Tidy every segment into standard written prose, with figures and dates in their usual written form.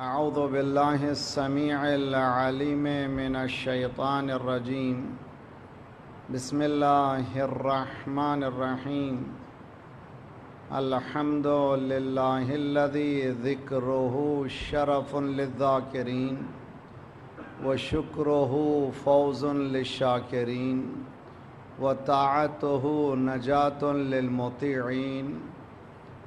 اعوذ باللہ السمیع العلیم من الشیطان الرجیم بسم اللہ الرحمن الرحیم الحمد للہ الذی ذکرہ شرف للذاکرین وشکرہ فوز للشاکرین وطاعتہ نجات للمطیعین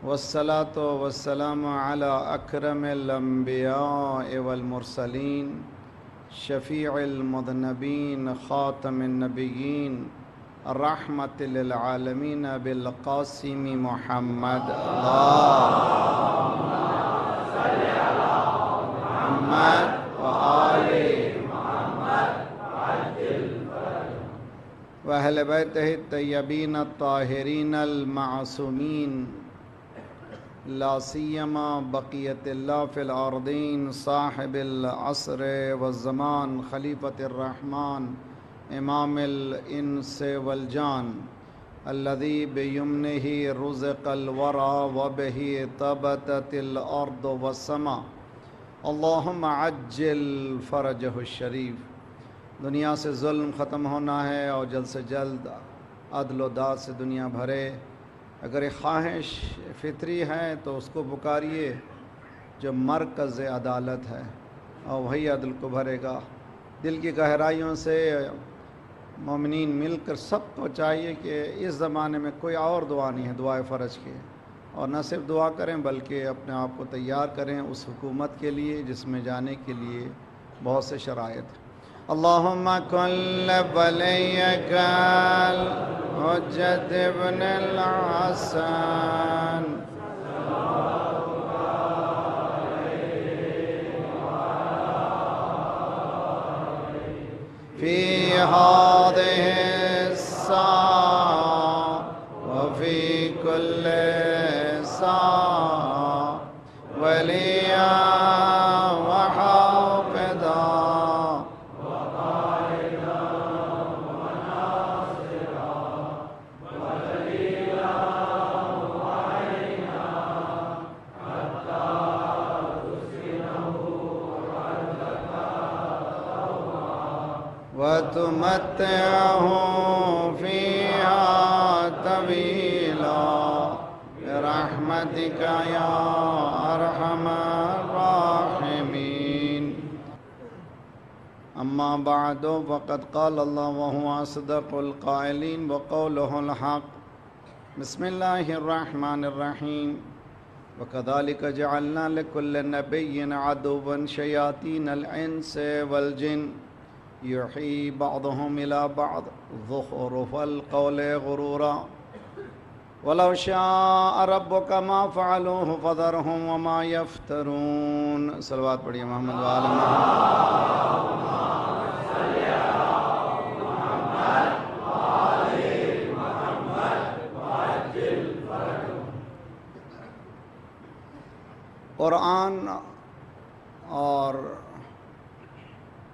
والصلاة والسلام على اکرم الانبیاء والمرسلین شفیع المذنبین خاتم النبیین الرحمة للعالمین بالقاسم محمد اللہم صلی علی محمد وآل محمد وعجل فرجهم وأهل بیتہ الطیبین الطاہرین المعصومین لا سیما بقیت اللہ فی الارضین صاحب العصر والزمان خلیفۃ الرحمن امام الانس والجان الذی بیمنہ رزق الورى وبہ طبتت الارض والسماء اللہم عجل فرجہ الشریف۔ دنیا سے ظلم ختم ہونا ہے اور جلد سے جلد عدل و داد سے دنیا بھرے۔ اگر ایک خواہش فطری ہے تو اس کو پکاریے جو مرکز عدالت ہے، اور وہی عدل کو بھرے گا۔ دل کی گہرائیوں سے مومنین مل کر سب کو چاہیے کہ اس زمانے میں کوئی اور دعا نہیں ہے دعائے فرج کے، اور نہ صرف دعا کریں بلکہ اپنے آپ کو تیار کریں اس حکومت کے لیے جس میں جانے کے لیے بہت سے شرائط ہیں۔ اللہم کن ولیک الحجۃ ابن الحسن فی ہذہ الساعة وفی کل ساعة ولیا وَتُمَتِّعْهُ فِيهَا طَوِيلًا بِرَحْمَتِكَ يَا أَرْحَمَ الرَّاحِمِينَ۔ أما بعد فقد قال الله وهو أصدق القائلين وقوله الحق بسم الله الرحمن الرحيم وكذلك جعلنا لكل نبي عدوا شياطين الإنس والجن یحیی بعضهم إلی بعض زخرف القول غرورا ولو شاء ربک ما فعلوه فذرهم وما یفترون۔ صلوات پڑھیے محمد وآل محمد۔ قرآن اور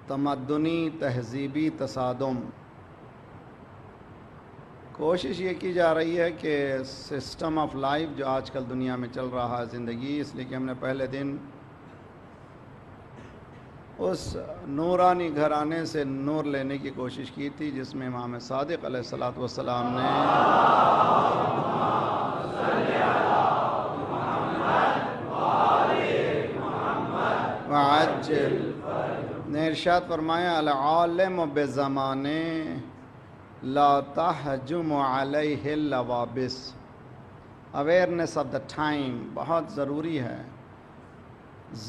تمدنی تہذیبی تصادم، کوشش یہ کی جا رہی ہے کہ سسٹم آف لائف جو آج کل دنیا میں چل رہا ہے زندگی، اس لیے کہ ہم نے پہلے دن اس نورانی گھرانے سے نور لینے کی کوشش کی تھی جس میں امام صادق علیہ السلام نے وعجل نے ارشاد فرمایا العالم بزمانے لا تحجم علیہ اللوابس۔ اویئرنیس آف دا ٹائم بہت ضروری ہے۔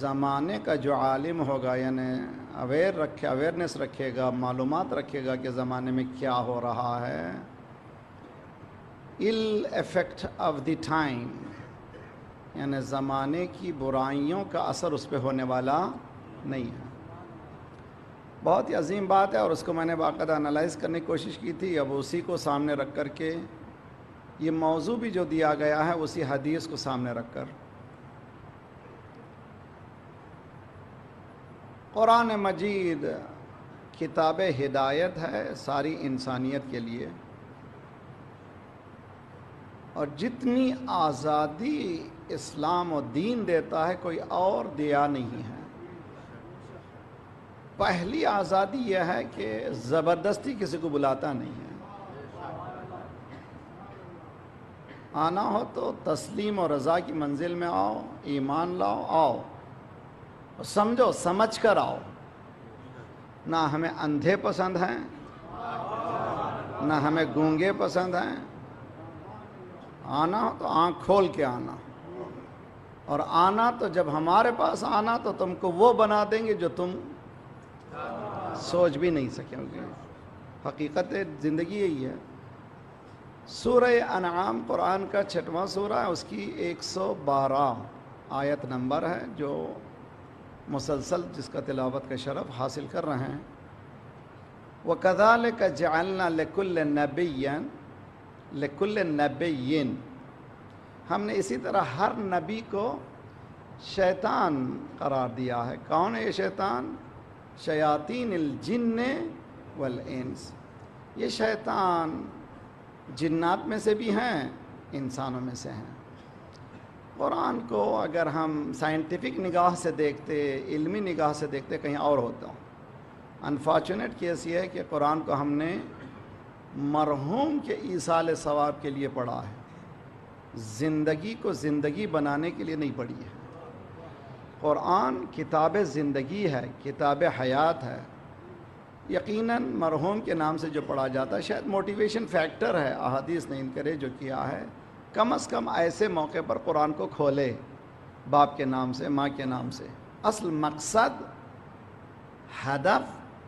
زمانے کا جو عالم ہوگا یعنی اویئرنیس رکھے گا، معلومات رکھے گا کہ زمانے میں کیا ہو رہا ہے، ill effect of the time, یعنی زمانے کی برائیوں کا اثر اس پہ ہونے والا نہیں ہے۔ بہت ہی عظیم بات ہے، اور اس کو میں نے باقاعدہ انالائز کرنے کی کوشش کی تھی۔ اب اسی کو سامنے رکھ کر کے یہ موضوع بھی جو دیا گیا ہے اسی حدیث کو سامنے رکھ کر قرآن مجید کتاب ہدایت ہے ساری انسانیت کے لیے، اور جتنی آزادی اسلام و دین دیتا ہے، کوئی اور دیا نہیں ہے۔ پہلی آزادی یہ ہے کہ زبردستی کسی کو بلاتا نہیں ہے، آنا ہو تو تسلیم و رضا کی منزل میں آؤ، ایمان لاؤ، آؤ، سمجھو، سمجھ کر آؤ۔ نہ ہمیں اندھے پسند ہیں، نہ ہمیں گونگے پسند ہیں۔ آنا ہو تو آنکھ کھول کے آنا، اور آنا تو جب ہمارے پاس آنا تو تم کو وہ بنا دیں گے جو تم سوچ بھی نہیں سکیں گے۔ حقیقت زندگی یہی ہے۔ سورہ انعام قرآن کا 6واں سورہ ہے، اس کی 112 آیت نمبر ہے، جو مسلسل جس کا تلاوت کا شرف حاصل کر رہے ہیں۔ وَكَذَلِكَ جَعَلْنَا لِكُلِّ نَبِيٍّ، ہم نے اسی طرح ہر نبی کو شیطان قرار دیا ہے۔ کون ہے یہ شیطان؟ شیاطین الجن والانس، یہ شیطان جنات میں سے بھی ہیں، انسانوں میں سے ہیں۔ قرآن کو اگر ہم سائنٹیفک نگاہ سے دیکھتے، علمی نگاہ سے دیکھتے، کہیں اور ہوتا ہوں۔ انفارچونیٹ کیس یہ ہے کہ قرآن کو ہم نے مرحوم کے ایصال ثواب کے لیے پڑھا ہے، زندگی کو زندگی بنانے کے لیے نہیں پڑھی ہے۔ قرآن کتاب زندگی ہے، کتاب حیات ہے۔ یقیناً مرحوم کے نام سے جو پڑھا جاتا ہے، شاید موٹیویشن فیکٹر ہے، احادیث نے انکریج جو کیا ہے، کم از کم ایسے موقع پر قرآن کو کھولے، باپ کے نام سے، ماں کے نام سے۔ اصل مقصد، ہدف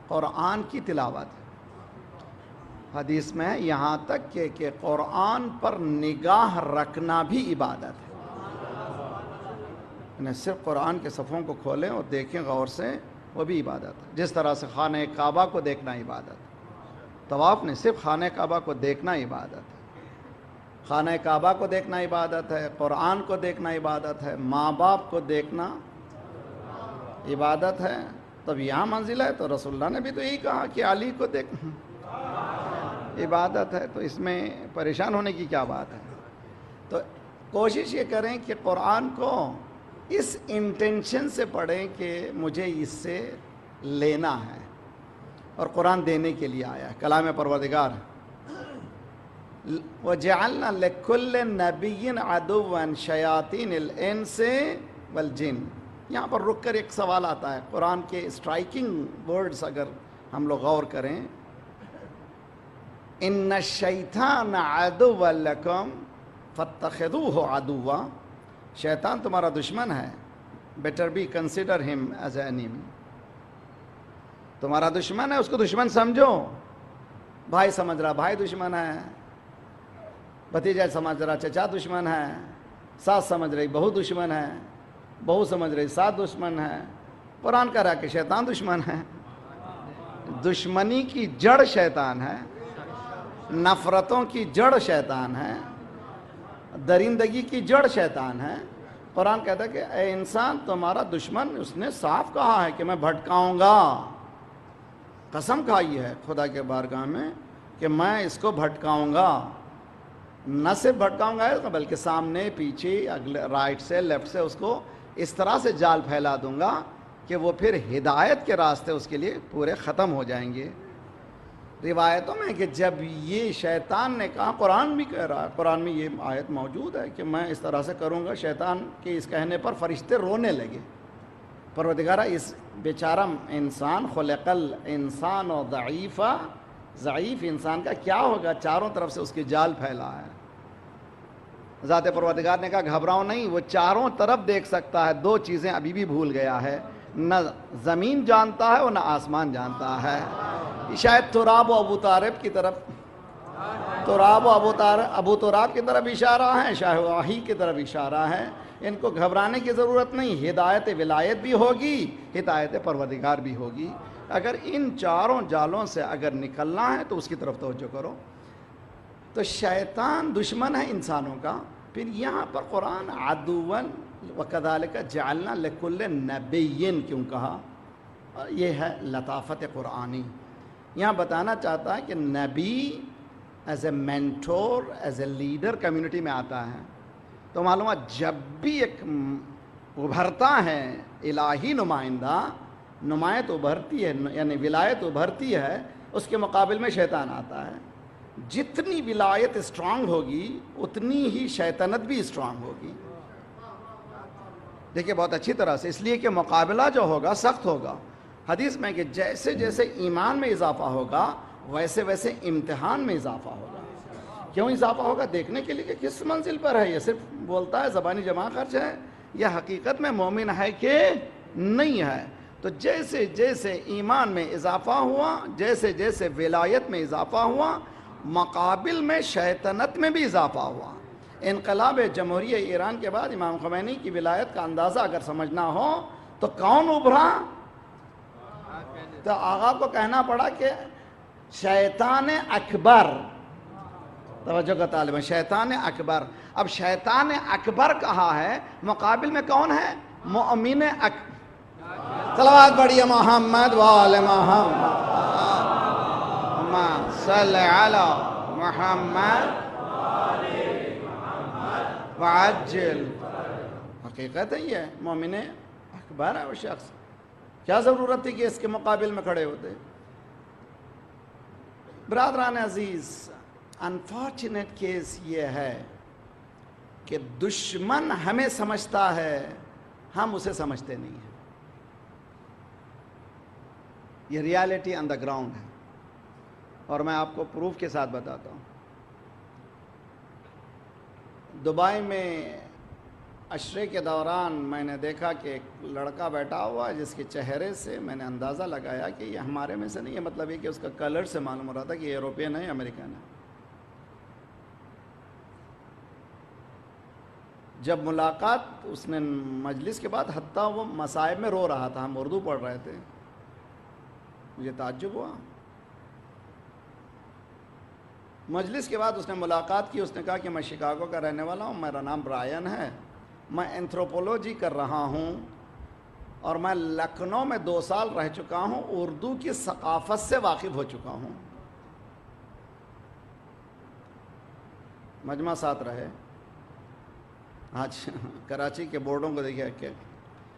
قرآن کی تلاوت ہے۔ حدیث میں ہے یہاں تک کہ قرآن پر نگاہ رکھنا بھی عبادت ہے، یعنی صرف قرآن کے صفحوں کو کھولیں اور دیکھیں غور سے، وہ بھی عبادت ہے۔ جس طرح سے خانہ کعبہ کو دیکھنا عبادت ہے، طواف نہیں، صرف خانہ کعبہ کو دیکھنا عبادت ہے۔ خانہ کعبہ کو دیکھنا عبادت ہے، قرآن کو دیکھنا عبادت ہے، ماں باپ کو دیکھنا عبادت ہے۔ تب یہاں منزل ہے تو رسول اللہ نے بھی تو یہی کہا کہ علی کو دیکھنا عبادت ہے، تو اس میں پریشان ہونے کی کیا بات ہے؟ تو کوشش یہ کریں کہ قرآن کو اس انٹینشن سے پڑھیں کہ مجھے اس سے لینا ہے، اور قرآن دینے کے لیے آیا ہے، کلام پروردگار۔ وَجَعَلْنَا لِكُلِّ نَبِيٍّ عَدُوًّا شَيَاطِينِ الْإِنسِ وَالْجِنِّ۔ یہاں پر رک کر ایک سوال آتا ہے، قرآن کے اسٹرائکنگ ورڈز اگر ہم لوگ غور کریں، إِنَّ الشَّيْطَانَ عَدُوًّا لَكُمْ فَاتَّخِذُوهُ عَدُوًّا، شیطان تمہارا دشمن ہے، بیٹر بی کنسیڈر ہم ایز اے انیمی۔ تمہارا دشمن ہے، اس کو دشمن سمجھو۔ بھائی سمجھ رہا بھائی دشمن ہے، بھتیجا سمجھ رہا چچا دشمن ہے، ساس سمجھ رہی بہو دشمن ہے، بہو سمجھ رہی ساس دشمن ہے۔ قرآن کہہ رہا کہ شیطان دشمن ہے۔ دشمنی کی جڑ شیطان ہے، نفرتوں کی جڑ شیطان ہے، درندگی کی جڑ شیطان ہے۔ قرآن کہتا ہے کہ اے انسان تمہارا دشمن، اس نے صاف کہا ہے کہ میں بھٹکاؤں گا، قسم کھائی ہے خدا کے بارگاہ میں کہ میں اس کو بھٹکاؤں گا۔ نہ صرف بھٹکاؤں گا بلکہ سامنے پیچھے اگلے رائٹ سے لیفٹ سے اس کو اس طرح سے جال پھیلا دوں گا کہ وہ پھر ہدایت کے راستے اس کے لیے پورے ختم ہو جائیں گے۔ روایتوں میں کہ جب یہ شیطان نے کہا، قرآن بھی کہہ رہا ہے، قرآن میں یہ آیت موجود ہے کہ میں اس طرح سے کروں گا، شیطان کے اس کہنے پر فرشتے رونے لگے۔ پروردگارہ اس بیچارہ انسان، خلق الانسان و ضعیفہ، ضعیف انسان کا کیا ہوگا؟ چاروں طرف سے اس کی جال پھیلا ہے۔ ذات پروردگار نے کہا گھبراؤ نہیں، وہ چاروں طرف دیکھ سکتا ہے، دو چیزیں ابھی بھی بھول گیا ہے، نہ زمین جانتا ہے اور نہ آسمان جانتا ہے۔ شاید تراب و ابو طارب کی طرف، تراب و ابو تراب کی طرف اشارہ ہے، شاہ واہی کی طرف اشارہ ہے۔ ان کو گھبرانے کی ضرورت نہیں، ہدایت ولایت بھی ہوگی، ہدایت پروردگار بھی ہوگی۔ اگر ان چاروں جالوں سے اگر نکلنا ہے تو اس کی طرف توجہ کرو۔ تو شیطان دشمن ہے انسانوں کا۔ پھر یہاں پر قرآن عدوًا وَكَذَلِكَ جَعَلْنَا لِكُلِّ نَبِيٍّ کیوں کہا؟ یہ ہے لطافت قرآنی۔ یہاں بتانا چاہتا ہے کہ نبی as a mentor, as a leader community میں آتا ہے، تو معلوم ہے جب بھی ایک ابھرتا ہے الہی نمائندہ، نمایت ابھرتی ہے یعنی ولایت ابھرتی ہے، اس کے مقابل میں شیطان آتا ہے. جتنی ولایت اسٹرانگ ہوگی اتنی ہی شیطنت بھی اسٹرانگ ہوگی. دیکھیے بہت اچھی طرح سے، اس لیے کہ مقابلہ جو ہوگا سخت ہوگا. حدیث میں کہ جیسے جیسے ایمان میں اضافہ ہوگا ویسے ویسے امتحان میں اضافہ ہوگا. کیوں اضافہ ہوگا؟ دیکھنے کے لیے کہ کس منزل پر ہے. یہ صرف بولتا ہے، زبانی جمع خرچ ہے، یہ حقیقت میں مومن ہے کہ نہیں ہے. تو جیسے جیسے ایمان میں اضافہ ہوا، جیسے جیسے ولایت میں اضافہ ہوا، مقابل میں شیطنت میں بھی اضافہ ہوا. انقلاب جمہوریہ ایران کے بعد امام خمینی کی ولایت کا اندازہ اگر سمجھنا ہو تو کون ابھرا؟ تو آقا کو کہنا پڑا کہ شیطان اکبر. توجہ کا طالب ہے، شیطان اکبر. اب شیطان اکبر کہا ہے، مقابل میں کون ہے؟ مؤمن صلوات بڑھیے محمد وآل محمد، اللہم صل علی محمد وعجل. حقیقت ہے یہ مومن اکبر ہے وہ شخص. کیا ضرورت تھی کہ اس کے مقابل میں کھڑے ہوتے؟ برادران عزیز، انفارچونیٹ کیس یہ ہے کہ دشمن ہمیں سمجھتا ہے، ہم اسے سمجھتے نہیں ہیں. یہ ریالٹی آن دا گراؤنڈ ہے، اور میں آپ کو پروف کے ساتھ بتاتا ہوں. دبئی میں عشرے کے دوران میں نے دیکھا کہ ایک لڑکا بیٹھا ہوا ہے جس کے چہرے سے میں نے اندازہ لگایا کہ یہ ہمارے میں سے نہیں ہے. مطلب یہ کہ اس کا کلر سے معلوم ہو رہا تھا کہ یہ یوروپین ہے، امریکن ہے. جب ملاقات اس نے مجلس کے بعد، حتیٰ وہ مصائب میں رو رہا تھا، ہم اردو پڑھ رہے تھے، مجھے تعجب ہوا. مجلس کے بعد اس نے ملاقات کی. اس نے کہا کہ میں شکاگو کا رہنے والا ہوں، میرا نام برائن ہے، میں اینتھروپولوجی کر رہا ہوں، اور میں لکھنؤ میں 2 سال رہ چکا ہوں، اردو کی ثقافت سے واقف ہو چکا ہوں. مجمع ساتھ رہے. آج کراچی کے بورڈوں کو دیکھیے، کہ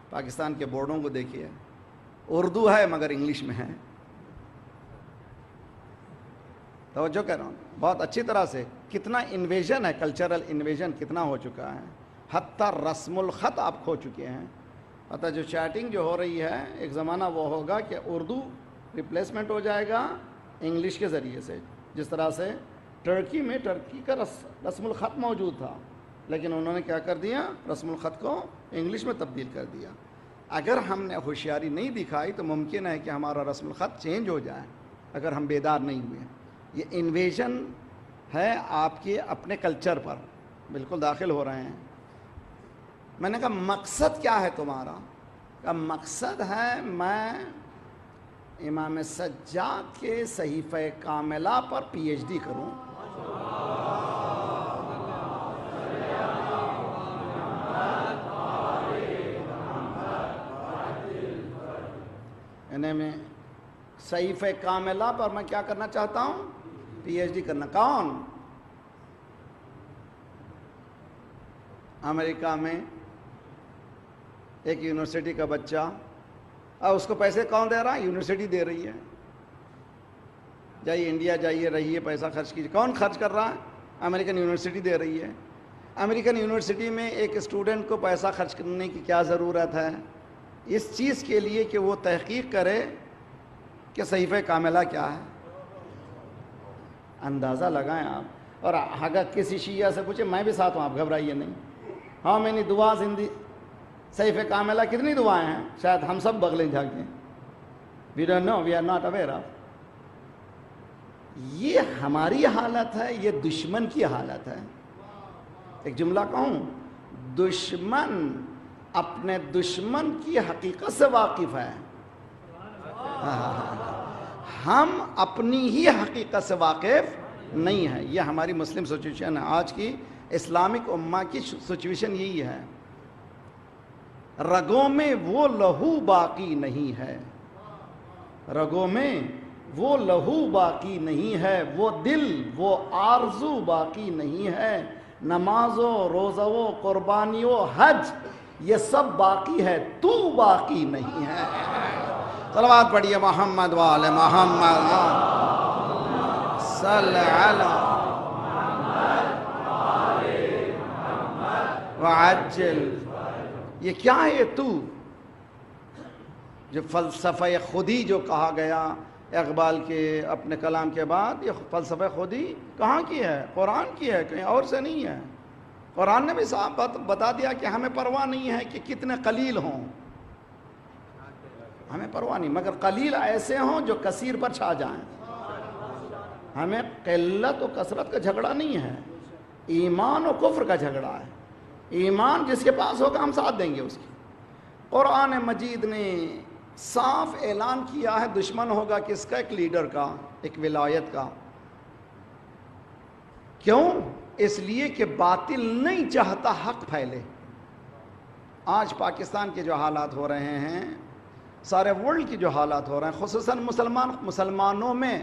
پاکستان کے بورڈوں کو دیکھیے، اردو ہے مگر انگلش میں ہے. توجہ کر رہا ہوں بہت اچھی طرح سے. کتنا انویژن ہے، کلچرل انویژن کتنا ہو چکا ہے. حتیٰ رسم الخط آپ کھو چکے ہیں. حتیٰ جو چیٹنگ جو ہو رہی ہے، ایک زمانہ وہ ہوگا کہ اردو ریپلیسمنٹ ہو جائے گا انگلش کے ذریعے سے. جس طرح سے ٹرکی میں ٹرکی کا رسم الخط موجود تھا، لیکن انہوں نے کیا کر دیا؟ رسم الخط کو انگلش میں تبدیل کر دیا. اگر ہم نے ہوشیاری نہیں دکھائی تو ممکن ہے کہ ہمارا رسم الخط چینج ہو جائے اگر ہم بیدار نہیں ہوئے. یہ انویژن ہے آپ کے اپنے کلچر پر بالکل داخل ہو رہے ہیں. میں نے کہا مقصد کیا ہے تمہارا؟ کہا مقصد ہے میں امام سجاد کے صحیفہ کاملہ پر پی ایچ ڈی کروں. یعنی میں صحیفہ کاملہ پر میں کیا کرنا چاہتا ہوں؟ پی ایچ ڈی کرنا. کون؟ امریکہ میں ایک یونیورسٹی کا بچہ، اور اس کو پیسے کون دے رہا ہے؟ یونیورسٹی دے رہی ہے. جائیے انڈیا جائیے، رہیے، پیسہ خرچ کیجیے. کون خرچ کر رہا ہے؟ امریکن یونیورسٹی دے رہی ہے. امریکن یونیورسٹی میں ایک اسٹوڈنٹ کو پیسہ خرچ کرنے کی کیا ضرورت ہے؟ اس چیز کے لیے کہ وہ تحقیق کرے کہ صحیفہ کاملہ کیا ہے. اندازہ لگائیں آپ. اور اگر کسی شیعہ سے پوچھے، میں بھی ساتھ ہوں، آپ گھبرائیے نہیں. ہاں میں نے دعا زندگی صحیفہ کاملہ کتنی دعائیں ہیں؟ شاید ہم سب بغلیں جھانکیں. We don't know, we are not aware of. یہ ہماری حالت ہے، یہ دشمن کی حالت ہے. ایک جملہ کہوں، دشمن اپنے دشمن کی حقیقت سے واقف ہے، ہم اپنی ہی حقیقت سے واقف نہیں ہیں. یہ ہماری مسلم سچویشن ہے، آج کی اسلامک امہ کی سچویشن یہی ہے. رگوں میں وہ لہو باقی نہیں ہے، رگوں میں وہ لہو باقی نہیں ہے، وہ دل وہ آرزو باقی نہیں ہے، نماز و روزہ و قربانی و حج یہ سب باقی ہے، تو باقی نہیں ہے۔ صلوات پڑھیے محمد وآل محمد صلی علی وعجل۔ یہ کیا ہے یہ تو؟ جو فلسفہ خودی جو کہا گیا اقبال کے اپنے کلام کے بعد، یہ فلسفہ خودی کہاں کی ہے؟ قرآن کی ہے، کہیں اور سے نہیں ہے۔ قرآن نے بھی صاحب بتا دیا کہ ہمیں پرواہ نہیں ہے کہ کتنے قلیل ہوں، ہمیں پرواہ نہیں، مگر قلیل ایسے ہوں جو کثیر پر چھا جائیں۔ ہمیں قلت و کثرت کا جھگڑا نہیں ہے، ایمان و کفر کا جھگڑا ہے۔ ایمان جس کے پاس ہوگا ہم ساتھ دیں گے اس کی۔ قرآن مجید نے صاف اعلان کیا ہے دشمن ہوگا کس کا؟ ایک لیڈر کا، ایک ولایت کا۔ کیوں؟ اس لیے کہ باطل نہیں چاہتا حق پھیلے۔ آج پاکستان کے جو حالات ہو رہے ہیں، سارے ورلڈ کی جو حالات ہو رہے ہیں، خصوصاً مسلمانوں میں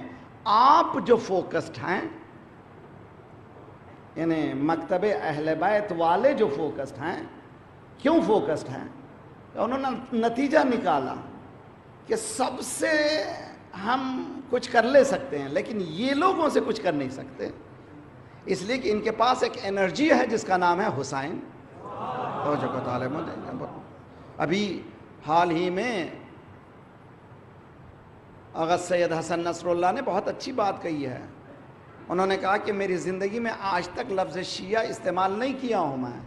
آپ جو فوکسڈ ہیں، یعنی مکتب اہل بیت والے جو فوکسڈ ہیں، کیوں فوکسڈ ہیں؟ انہوں نے نتیجہ نکالا کہ سب سے ہم کچھ کر لے سکتے ہیں لیکن یہ لوگوں سے کچھ کر نہیں سکتے، اس لیے کہ ان کے پاس ایک انرجی ہے جس کا نام ہے حسین۔ تو جو طالب ابھی حال ہی میں آغا سید حسن نصر اللہ نے بہت اچھی بات کہی ہے۔ انہوں نے کہا کہ میری زندگی میں آج تک لفظ شیعہ استعمال نہیں کیا ہوں، میں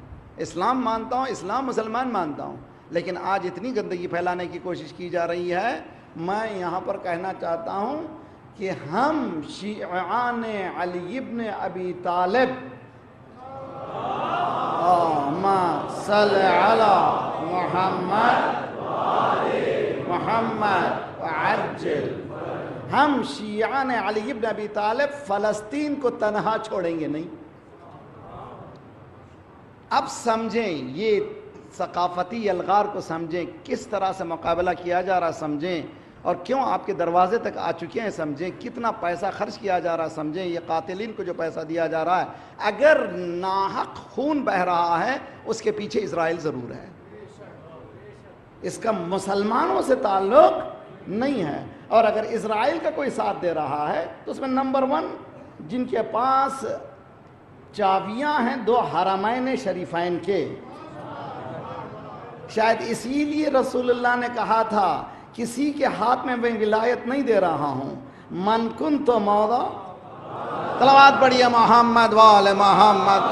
اسلام مانتا ہوں، اسلام مسلمان مانتا ہوں، لیکن آج اتنی گندگی پھیلانے کی کوشش کی جا رہی ہے۔ میں یہاں پر کہنا چاہتا ہوں کہ ہم شیعان علی ابن ابی طالب، اللہم صل علی محمد محمد وعجل، ہم شیعان علی ابن ابی طالب فلسطین کو تنہا چھوڑیں گے نہیں۔ اب سمجھیں، یہ ثقافتی الغار کو سمجھیں، کس طرح سے مقابلہ کیا جا رہا سمجھیں، اور کیوں آپ کے دروازے تک آ چکے ہیں سمجھیں، کتنا پیسہ خرچ کیا جا رہا سمجھیں، یہ قاتلین کو جو پیسہ دیا جا رہا ہے، اگر ناحق خون بہہ رہا ہے اس کے پیچھے اسرائیل ضرور ہے، اس کا مسلمانوں سے تعلق نہیں ہے۔ اور اگر اسرائیل کا کوئی ساتھ دے رہا ہے تو اس میں نمبر 1 جن کے پاس چابیاں ہیں 2 حرمین شریفین کے، شاید اسی لیے رسول اللہ نے کہا تھا کسی کے ہاتھ میں میں ولایت نہیں دے رہا ہوں، من کنت مولا، صلوات پڑھیے محمد وآل محمد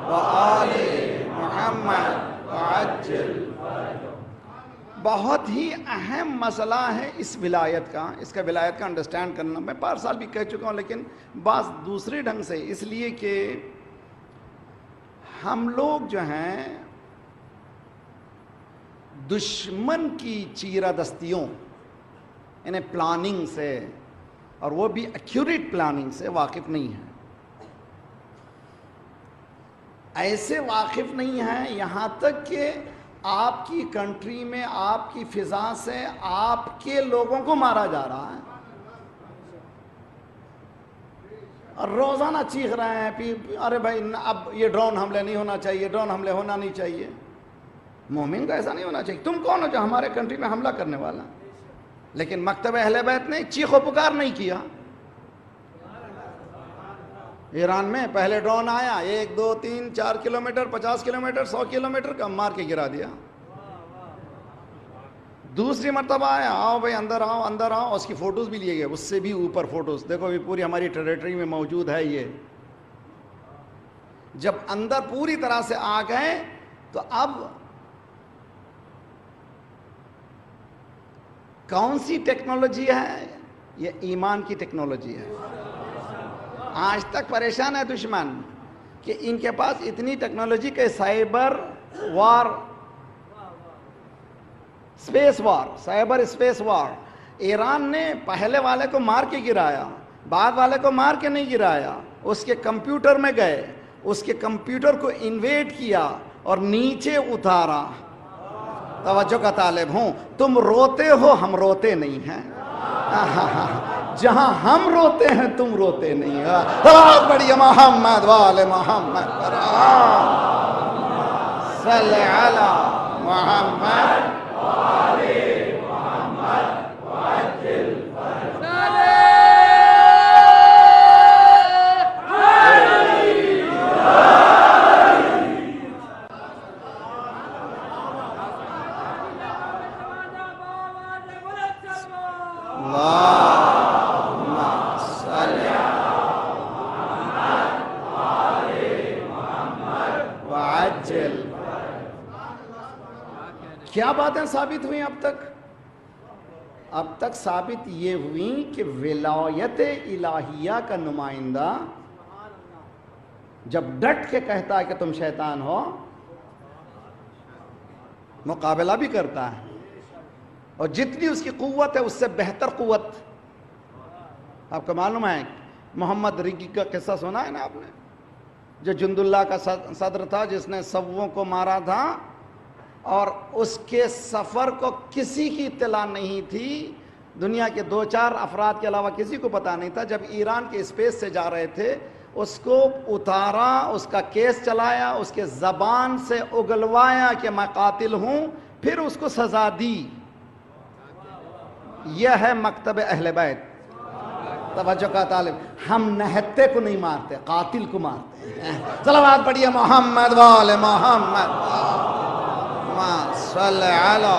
وآل محمد وعجل۔ بہت ہی اہم مسئلہ ہے اس ولایت کا، اس کا ولایت کا انڈرسٹینڈ کرنا۔ میں پار سال بھی کہہ چکا ہوں لیکن بعض دوسرے ڈھنگ سے، اس لیے کہ ہم لوگ جو ہیں دشمن کی چیرہ دستیوں، انہیں پلاننگ سے، اور وہ بھی ایکوریٹ پلاننگ سے واقف نہیں ہیں۔ ایسے واقف نہیں ہیں یہاں تک کہ آپ کی کنٹری میں، آپ کی فضا سے آپ کے لوگوں کو مارا جا رہا ہے، اور روزانہ چیخ رہے ہیں ارے بھائی اب یہ ڈرون حملے نہیں ہونا چاہیے، ڈرون حملے ہونا نہیں چاہیے۔ مومن کا ایسا نہیں ہونا چاہیے۔ تم کون ہو جو ہمارے کنٹری میں حملہ کرنے والا؟ لیکن مکتب اہل بیت نے چیخ و پکار نہیں کیا۔ ایران میں پہلے ڈرون آیا 1 2 3 4 کلومیٹر 50 کلومیٹر 100 کلومیٹر کا مار کے گرا دیا۔ دوسری مرتبہ آیا، آؤ بھائی اندر آؤ اندر آؤ، اس کی فوٹوز بھی لیے گئے، اس سے بھی اوپر فوٹوز، دیکھو بھی پوری ہماری ٹیریٹری میں موجود ہے۔ یہ جب اندر پوری طرح سے آ گئے تو اب کون سی ٹیکنالوجی ہے؟ یہ ایمان کی ٹیکنالوجی ہے۔ آج تک پریشان ہے دشمن کہ ان کے پاس اتنی ٹیکنالوجی کہ سائبر وار، اسپیس وار، سائبر اسپیس وار۔ ایران نے پہلے والے کو مار کے گرایا، بعد والے کو مار کے نہیں گرایا، اس کے کمپیوٹر میں گئے، اس کے کمپیوٹر کو انویٹ کیا اور نیچے اتارا۔ توجہ کا طالب ہوں، تم روتے ہو، ہم روتے نہیں ہیں۔ جہاں ہم روتے ہیں تم روتے نہیں ہو. بہت بڑی محمد والے محمد صلی علی محمد. کیا باتیں ثابت ہوئی اب تک ثابت یہ ہوئی کہ ولایت الہیہ کا نمائندہ جب ڈٹ کے کہتا ہے کہ تم شیطان ہو، مقابلہ بھی کرتا ہے، اور جتنی اس کی قوت ہے اس سے بہتر قوت. آپ کو معلوم ہے محمد رگی کا قصہ سنا ہے نا آپ نے، جو جند اللہ کا صدر تھا، جس نے سبوں کو مارا تھا اور اس کے سفر کو کسی کی اطلاع نہیں تھی، دنیا کے 2-4 افراد کے علاوہ کسی کو پتہ نہیں تھا. جب ایران کے اسپیس سے جا رہے تھے اس کو اتارا، اس کا کیس چلایا، اس کے زبان سے اگلوایا کہ میں قاتل ہوں، پھر اس کو سزا دی. یہ ہے مکتب اہل بیت. توجہ کا طالب، ہم نہتے کو نہیں مارتے، قاتل کو مارتے ہیں. صلوات پڑھیے محمد والے محمد صلی علی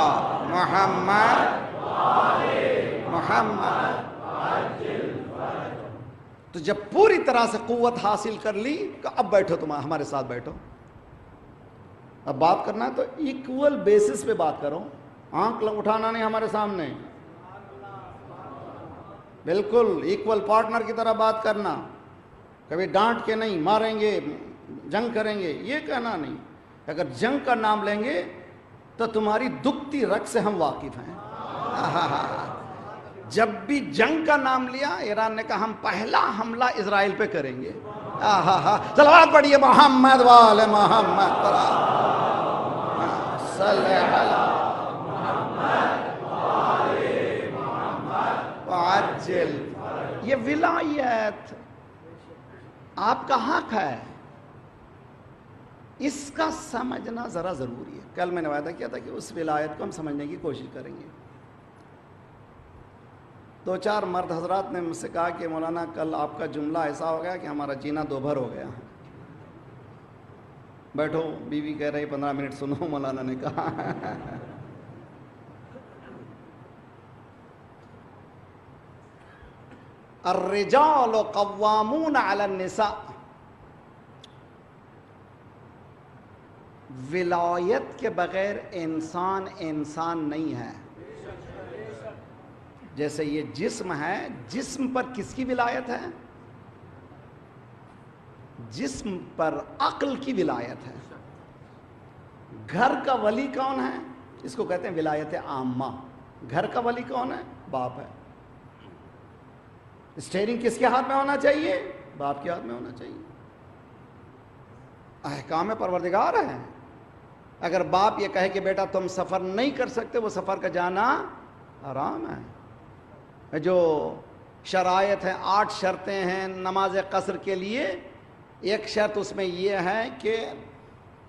محمد محمد. تو جب پوری طرح سے قوت حاصل کر لی کہ اب بیٹھو، تم ہمارے ساتھ بیٹھو. اب بات کرنا ہے تو ایکول بیسس پہ بات کرو، آنکھ اٹھانا نہیں ہمارے سامنے، بالکل ایکول پارٹنر کی طرح بات کرنا. کبھی ڈانٹ کے نہیں، ماریں گے، جنگ کریں گے، یہ کہنا نہیں. اگر جنگ کا نام لیں گے تو تمہاری دکھتی رگ سے ہم واقف ہیں. جب بھی جنگ کا نام لیا ایران نے کہا ہم پہلا حملہ اسرائیل پہ کریں گے. صلوات پڑھیے محمد والے محمد صلی علی وعجل. یہ ولایت آپ کا حق ہے، اس کا سمجھنا ذرا ضروری ہے. کل میں نے وعدہ کیا تھا کہ اس ولایت کو ہم سمجھنے کی کوشش کریں گے. 2-4 مرد حضرات نے مجھ سے کہا کہ مولانا کل آپ کا جملہ ایسا ہو گیا کہ ہمارا جینا دوبھر ہو گیا. بیٹھو، بیوی کہہ رہی 15 منٹ سنو. مولانا نے کہا الرجال قوامون علی النساء. ولایت کے بغیر انسان نہیں ہے. جیسے یہ جسم ہے، جسم پر کس کی ولایت ہے؟ جسم پر عقل کی ولایت ہے. گھر کا ولی کون ہے؟ اس کو کہتے ہیں ولایت عامہ. گھر کا ولی کون ہے؟ باپ ہے. اسٹیئرنگ کس کے ہاتھ میں ہونا چاہیے؟ باپ کے ہاتھ میں ہونا چاہیے. احکام پروردگار ہے. اگر باپ یہ کہے کہ بیٹا تم سفر نہیں کر سکتے، وہ سفر کا جانا حرام ہے. جو شرائط ہیں، 8 شرطیں ہیں نماز قصر کے لیے. ایک شرط اس میں یہ ہے کہ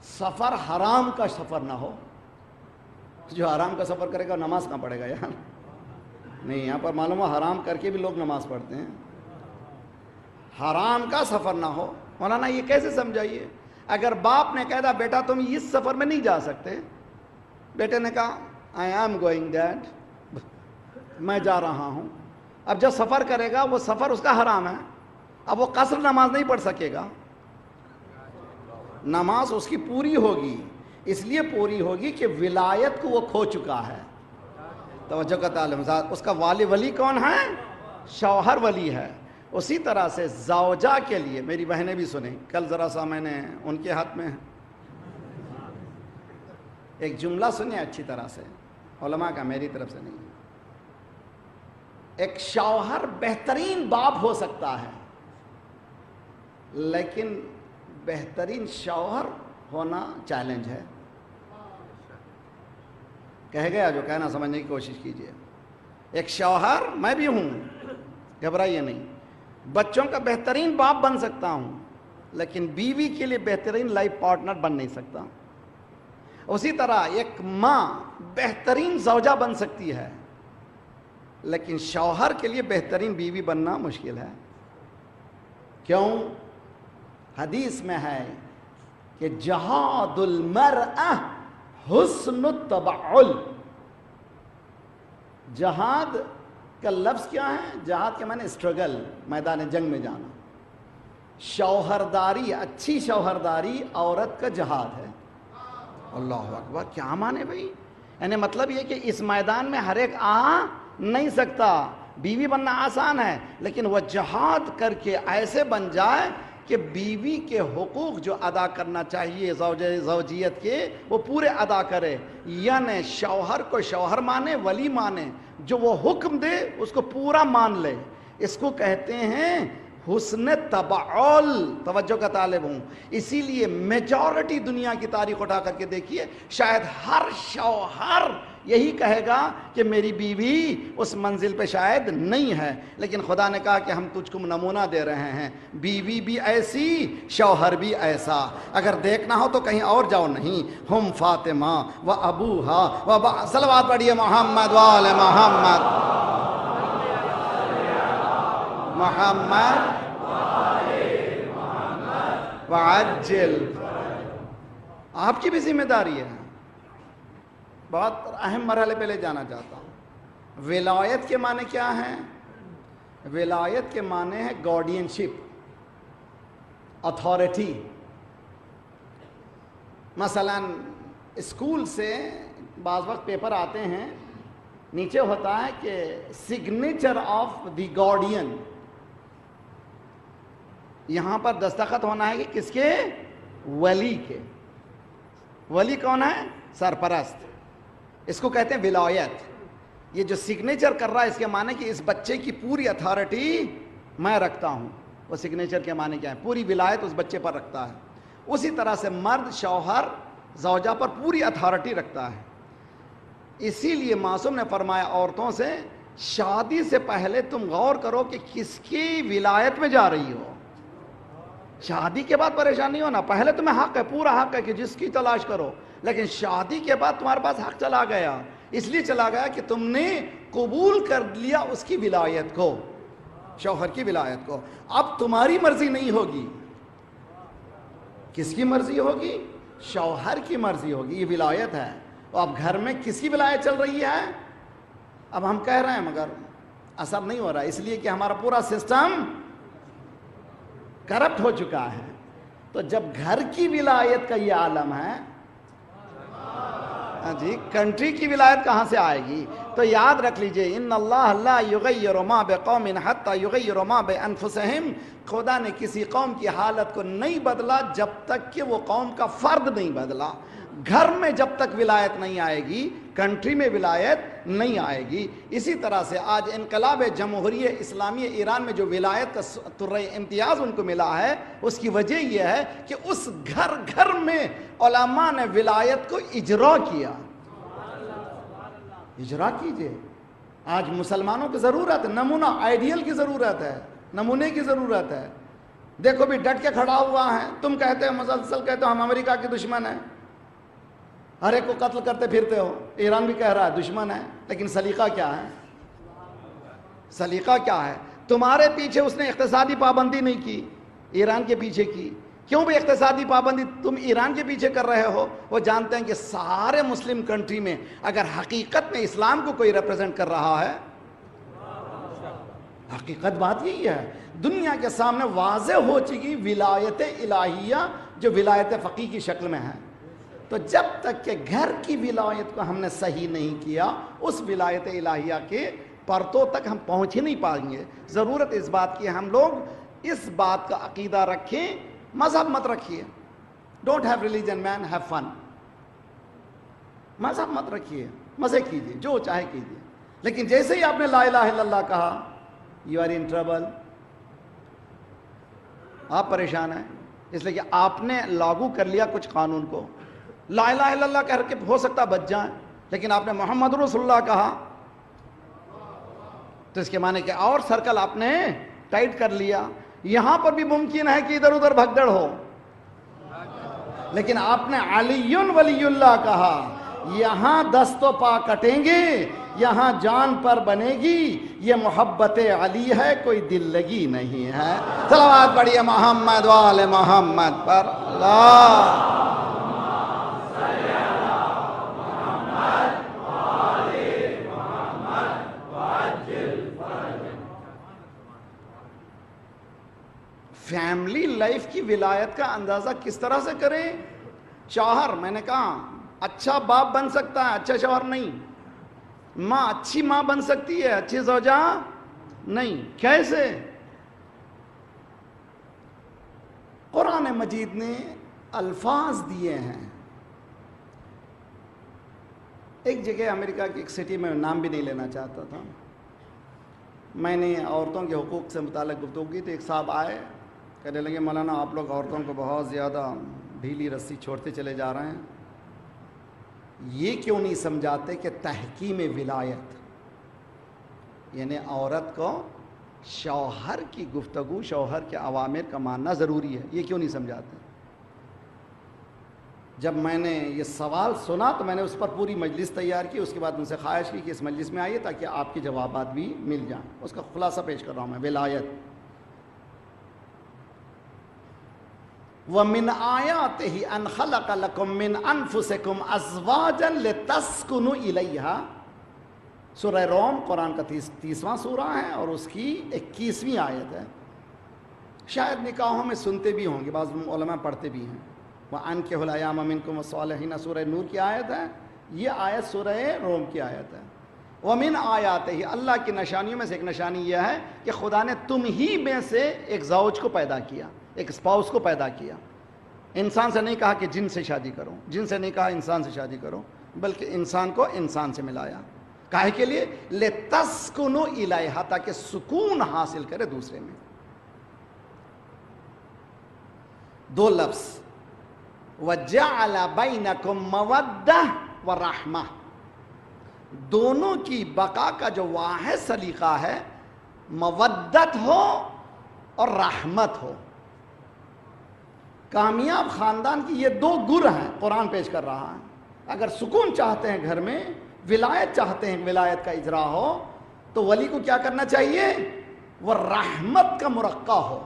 سفر حرام کا سفر نہ ہو. جو حرام کا سفر کرے گا نماز کہاں پڑھے گا یار؟ نہیں، یہاں پر معلوم ہو حرام کر کے بھی لوگ نماز پڑھتے ہیں. حرام کا سفر نہ ہو. مولانا یہ کیسے سمجھائیے؟ اگر باپ نے کہہ دا بیٹا تم اس سفر میں نہیں جا سکتے، بیٹے نے کہا آئی ایم گوئنگ ڈیڈ، میں جا رہا ہوں. اب جب سفر کرے گا وہ سفر اس کا حرام ہے. اب وہ قصر نماز نہیں پڑھ سکے گا. نماز اس کی پوری ہوگی، اس لیے پوری ہوگی کہ ولایت کو وہ کھو چکا ہے. توجہ کا تعلیم. اس کا ولی کون ہے؟ شوہر ولی ہے. اسی طرح سے زوجہ کے لیے، میری بہنیں بھی سنیں، کل ذرا سا میں نے ان کے ہاتھ میں ایک جملہ سنیں اچھی طرح سے، علماء کا، میری طرف سے نہیں. ایک شوہر بہترین باپ ہو سکتا ہے، لیکن بہترین شوہر ہونا چیلنج ہے. کہہ گیا جو کہنا، سمجھنے کی کوشش کیجئے. ایک شوہر میں بھی ہوں، گھبرائیے نہیں. بچوں کا بہترین باپ بن سکتا ہوں لیکن بیوی کے لیے بہترین لائف پارٹنر بن نہیں سکتا. اسی طرح ایک ماں بہترین زوجہ بن سکتی ہے لیکن شوہر کے لیے بہترین بیوی بننا مشکل ہے. کیوں؟ حدیث میں ہے کہ جہاد المرأة حسن التبعل. جہاد کا لفظ کیا ہے؟ جہاد کے معنی اسٹرگل، میدان جنگ میں جانا. شوہرداری، اچھی شوہرداری عورت کا جہاد ہے. اللہ اکبر، کیا مانے بھائی؟ یعنی مطلب یہ کہ اس میدان میں ہر ایک آ نہیں سکتا. بیوی بننا آسان ہے لیکن وہ جہاد کر کے ایسے بن جائے کہ بیوی کے حقوق جو ادا کرنا چاہیے زوجیت کے وہ پورے ادا کرے. یعنی شوہر کو شوہر مانے، ولی مانے، جو وہ حکم دے اس کو پورا مان لے. اس کو کہتے ہیں حسن تبعل. توجہ کا طالب ہوں. اسی لیے میجورٹی دنیا کی تاریخ اٹھا کر کے دیکھیے، شاید ہر شوہر یہی کہے گا کہ میری بیوی اس منزل پہ شاید نہیں ہے، لیکن خدا نے کہا کہ ہم تجھ کو نمونہ دے رہے ہیں، بیوی بھی ایسی، شوہر بھی ایسا. اگر دیکھنا ہو تو کہیں اور جاؤ نہیں. ہم فاطمہ و ابوہا و صلوات پڑھیے محمد وآل محمد محمد وعجل. آپ کی بھی ذمہ داری ہے. بہت اہم مرحلے پہ لے جانا چاہتا ہوں. ولایت کے معنی کیا ہیں؟ ولایت کے معنی ہے گارڈین شپ، اتھارٹی. مثلا اسکول سے بعض وقت پیپر آتے ہیں، نیچے ہوتا ہے کہ سگنیچر آف دی گارڈین. یہاں پر دستخط ہونا ہے کہ کس کے؟ ولی کے. ولی کون ہے؟ سرپرست. اس کو کہتے ہیں ولایت. یہ جو سگنیچر کر رہا ہے اس کے معنی کہ اس بچے کی پوری اتھارٹی میں رکھتا ہوں. وہ سگنیچر کے معنی کیا ہے؟ پوری ولایت اس بچے پر رکھتا ہے. اسی طرح سے مرد شوہر زوجہ پر پوری اتھارٹی رکھتا ہے. اسی لیے معصوم نے فرمایا عورتوں سے شادی سے پہلے تم غور کرو کہ کس کی ولایت میں جا رہی ہو. شادی کے بعد پریشان نہیں ہونا. پہلے تمہیں حق ہے، پورا حق ہے کہ جس کی تلاش کرو، لیکن شادی کے بعد تمہارے پاس حق چلا گیا. اس لیے چلا گیا کہ تم نے قبول کر لیا اس کی ولایت کو، شوہر کی ولایت کو. اب تمہاری مرضی نہیں ہوگی. کس کی مرضی ہوگی؟ شوہر کی مرضی ہوگی. یہ ولایت ہے. اب گھر میں کس کی ولایت چل رہی ہے؟ اب ہم کہہ رہے ہیں مگر اثر نہیں ہو رہا، اس لیے کہ ہمارا پورا سسٹم کرپٹ ہو چکا ہے. تو جب گھر کی ولایت کا یہ عالم ہے، جی کنٹری کی ولایت کہاں سے آئے گی؟ تو یاد رکھ لیجئے، ان اللہ لا یغیر ما بقوم حتی یغیر ما بانفسہم. خدا نے کسی قوم کی حالت کو نہیں بدلا جب تک کہ وہ قوم کا فرد نہیں بدلا. گھر میں جب تک ولایت نہیں آئے گی، کنٹری میں ولایت نہیں آئے گی. اسی طرح سے آج انقلاب جمہوریہ اسلامی ایران میں جو ولایت کا طرح امتیاز ان کو ملا ہے، اس کی وجہ یہ ہے کہ اس گھر گھر میں علماء نے ولایت کو اجرا کیا. اجرا کیجئے. آج مسلمانوں کی ضرورت ہے، نمونہ آئیڈیل کی ضرورت ہے، نمونے کی ضرورت ہے. دیکھو بھی ڈٹ کے کھڑا ہوا ہے. تم کہتے ہو، مسلسل کہتے ہو ہم امریکہ کے دشمن ہیں، ہر ایک کو قتل کرتے پھرتے ہو. ایران بھی کہہ رہا ہے دشمن ہے، لیکن سلیقہ کیا ہے؟ سلیقہ کیا ہے؟ تمہارے پیچھے اس نے اقتصادی پابندی نہیں کی، ایران کے پیچھے کی. کیوں بھی اقتصادی پابندی تم ایران کے پیچھے کر رہے ہو؟ وہ جانتے ہیں کہ سارے مسلم کنٹری میں اگر حقیقت میں اسلام کو کوئی ریپرزینٹ کر رہا ہے، حقیقت بات یہی ہے، دنیا کے سامنے واضح ہو چکی ولایت الہیہ جو ولایت فقیہ کی شکل میں ہے. تو جب تک کہ گھر کی ولایت کو ہم نے صحیح نہیں کیا، اس ولایت الہیہ کے پرتوں تک ہم پہنچ ہی نہیں پائیں گے. ضرورت اس بات کی ہم لوگ اس بات کا عقیدہ رکھیں. مذہب مت رکھیے. Don't have religion man, have fun. مذہب مت رکھیے، مزے کیجیے، جو چاہے کیجیے. لیکن جیسے ہی آپ نے لا الہ الا اللہ کہا، یو آر ان ٹربل. آپ پریشان ہیں اس لیے کہ آپ نے لاگو کر لیا کچھ قانون کو. لا الہ الا اللہ کہہ کے ہو سکتا بچ جائیں، لیکن آپ نے محمد رسول اللہ کہا. تو اس کے معنی کہ اور سرکل آپ نے ٹائٹ کر لیا. یہاں پر بھی ممکن ہے کہ ادھر ادھر بھگدڑ ہو، لیکن آپ نے علی ولی اللہ کہا. یہاں دست و پا کٹیں گے، یہاں جان پر بنے گی. یہ محبت علی ہے، کوئی دل لگی نہیں ہے. صلوات پڑھیے محمد وآل محمد پر. اللہ فیملی لائف کی ولایت کا اندازہ کس طرح سے کریں؟ شوہر، میں نے کہا اچھا باپ بن سکتا ہے، اچھا شوہر نہیں. ماں اچھی ماں بن سکتی ہے، اچھی زوجہ نہیں. کیسے؟ قرآن مجید نے الفاظ دیے ہیں. ایک جگہ امریکہ کی ایک سٹی میں نام بھی نہیں لینا چاہتا تھا، میں نے عورتوں کے حقوق سے متعلق گفتگو کی تو ایک صاحب آئے، کہنے لگے مولانا آپ لوگ عورتوں کو بہت زیادہ ڈھیلی رسی چھوڑتے چلے جا رہے ہیں. یہ کیوں نہیں سمجھاتے کہ تحکیم ولایت یعنی عورت کو شوہر کی گفتگو، شوہر کے اوامر کا ماننا ضروری ہے؟ یہ کیوں نہیں سمجھاتے؟ جب میں نے یہ سوال سنا تو میں نے اس پر پوری مجلس تیار کی. اس کے بعد ان سے خواہش کی کہ اس مجلس میں آئیے تاکہ آپ کے جوابات بھی مل جائیں. اس کا خلاصہ پیش کر رہا ہوں میں. ولایت وَمِنْ آيَاتِهِ أَنْ خَلَقَ لَكُم مِّنْ أَنفُسِكُمْ أَزْوَاجًا لِتَسْكُنُوا إِلَيْهَا. سورہ روم قرآن کا 30واں سورہ ہے اور اس کی 21ویں آیت ہے. شاید نکاحوں میں سنتے بھی ہوں گے، بعض علماء پڑھتے بھی ہیں. وَأَنكِحُوا الْأَيَامَ مِنكُمْ وَالصَّالِحِينَ سورہ نور کی آیت ہے. یہ آیت سورہ روم کی آیت ہے. وَمِنْ آيَاتِهِ، اللہ کی نشانیوں میں سے ایک نشانی یہ ہے کہ خدا نے تم ہی میں سے ایک زوج کو پیدا کیا، ایک اسپاؤس کو پیدا کیا. انسان سے نہیں کہا کہ جن سے شادی کرو، جن سے نہیں کہا انسان سے شادی کرو، بلکہ انسان کو انسان سے ملایا. کاہے کے لیے؟ لِتَسْكُنُوا إِلَيْهَا، تاکہ سکون حاصل کرے دوسرے میں. دو لفظ وَجَعَلَ بَيْنَكُمْ مَوَدَّةً وَرَحْمَةً، دونوں کی بقا کا جو واحد سلیقہ ہے مودت ہو اور رحمت ہو. کامیاب خاندان کی یہ دو گر ہیں قرآن پیش کر رہا ہے. اگر سکون چاہتے ہیں گھر میں، ولایت چاہتے ہیں ولایت کا اجرا ہو، تو ولی کو کیا کرنا چاہیے؟ وہ رحمت کا مرقع ہو،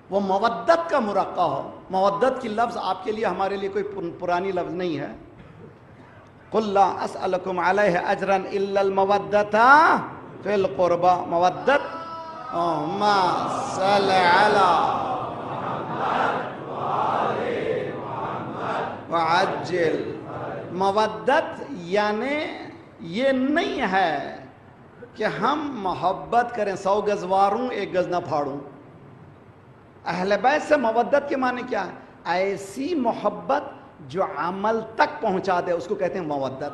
وہ مودت کا مرقع ہو. مودت کی لفظ آپ کے لیے ہمارے لیے کوئی پرانی لفظ نہیں ہے. قُلْ لَا أَسْأَلُكُمْ عَلَيْهِ أَجْرًا إِلَّا الْمَوَدَّةَ فِي الْقُرْبَى. مودت اللهم صل على وعجل. مودت یعنی یہ نہیں ہے کہ ہم محبت کریں 100 گز واروں 1 گز نہ پھاڑوں. اہل بیت سے مودت کے معنی کیا ہے؟ ایسی محبت جو عمل تک پہنچا دے اس کو کہتے ہیں مودت.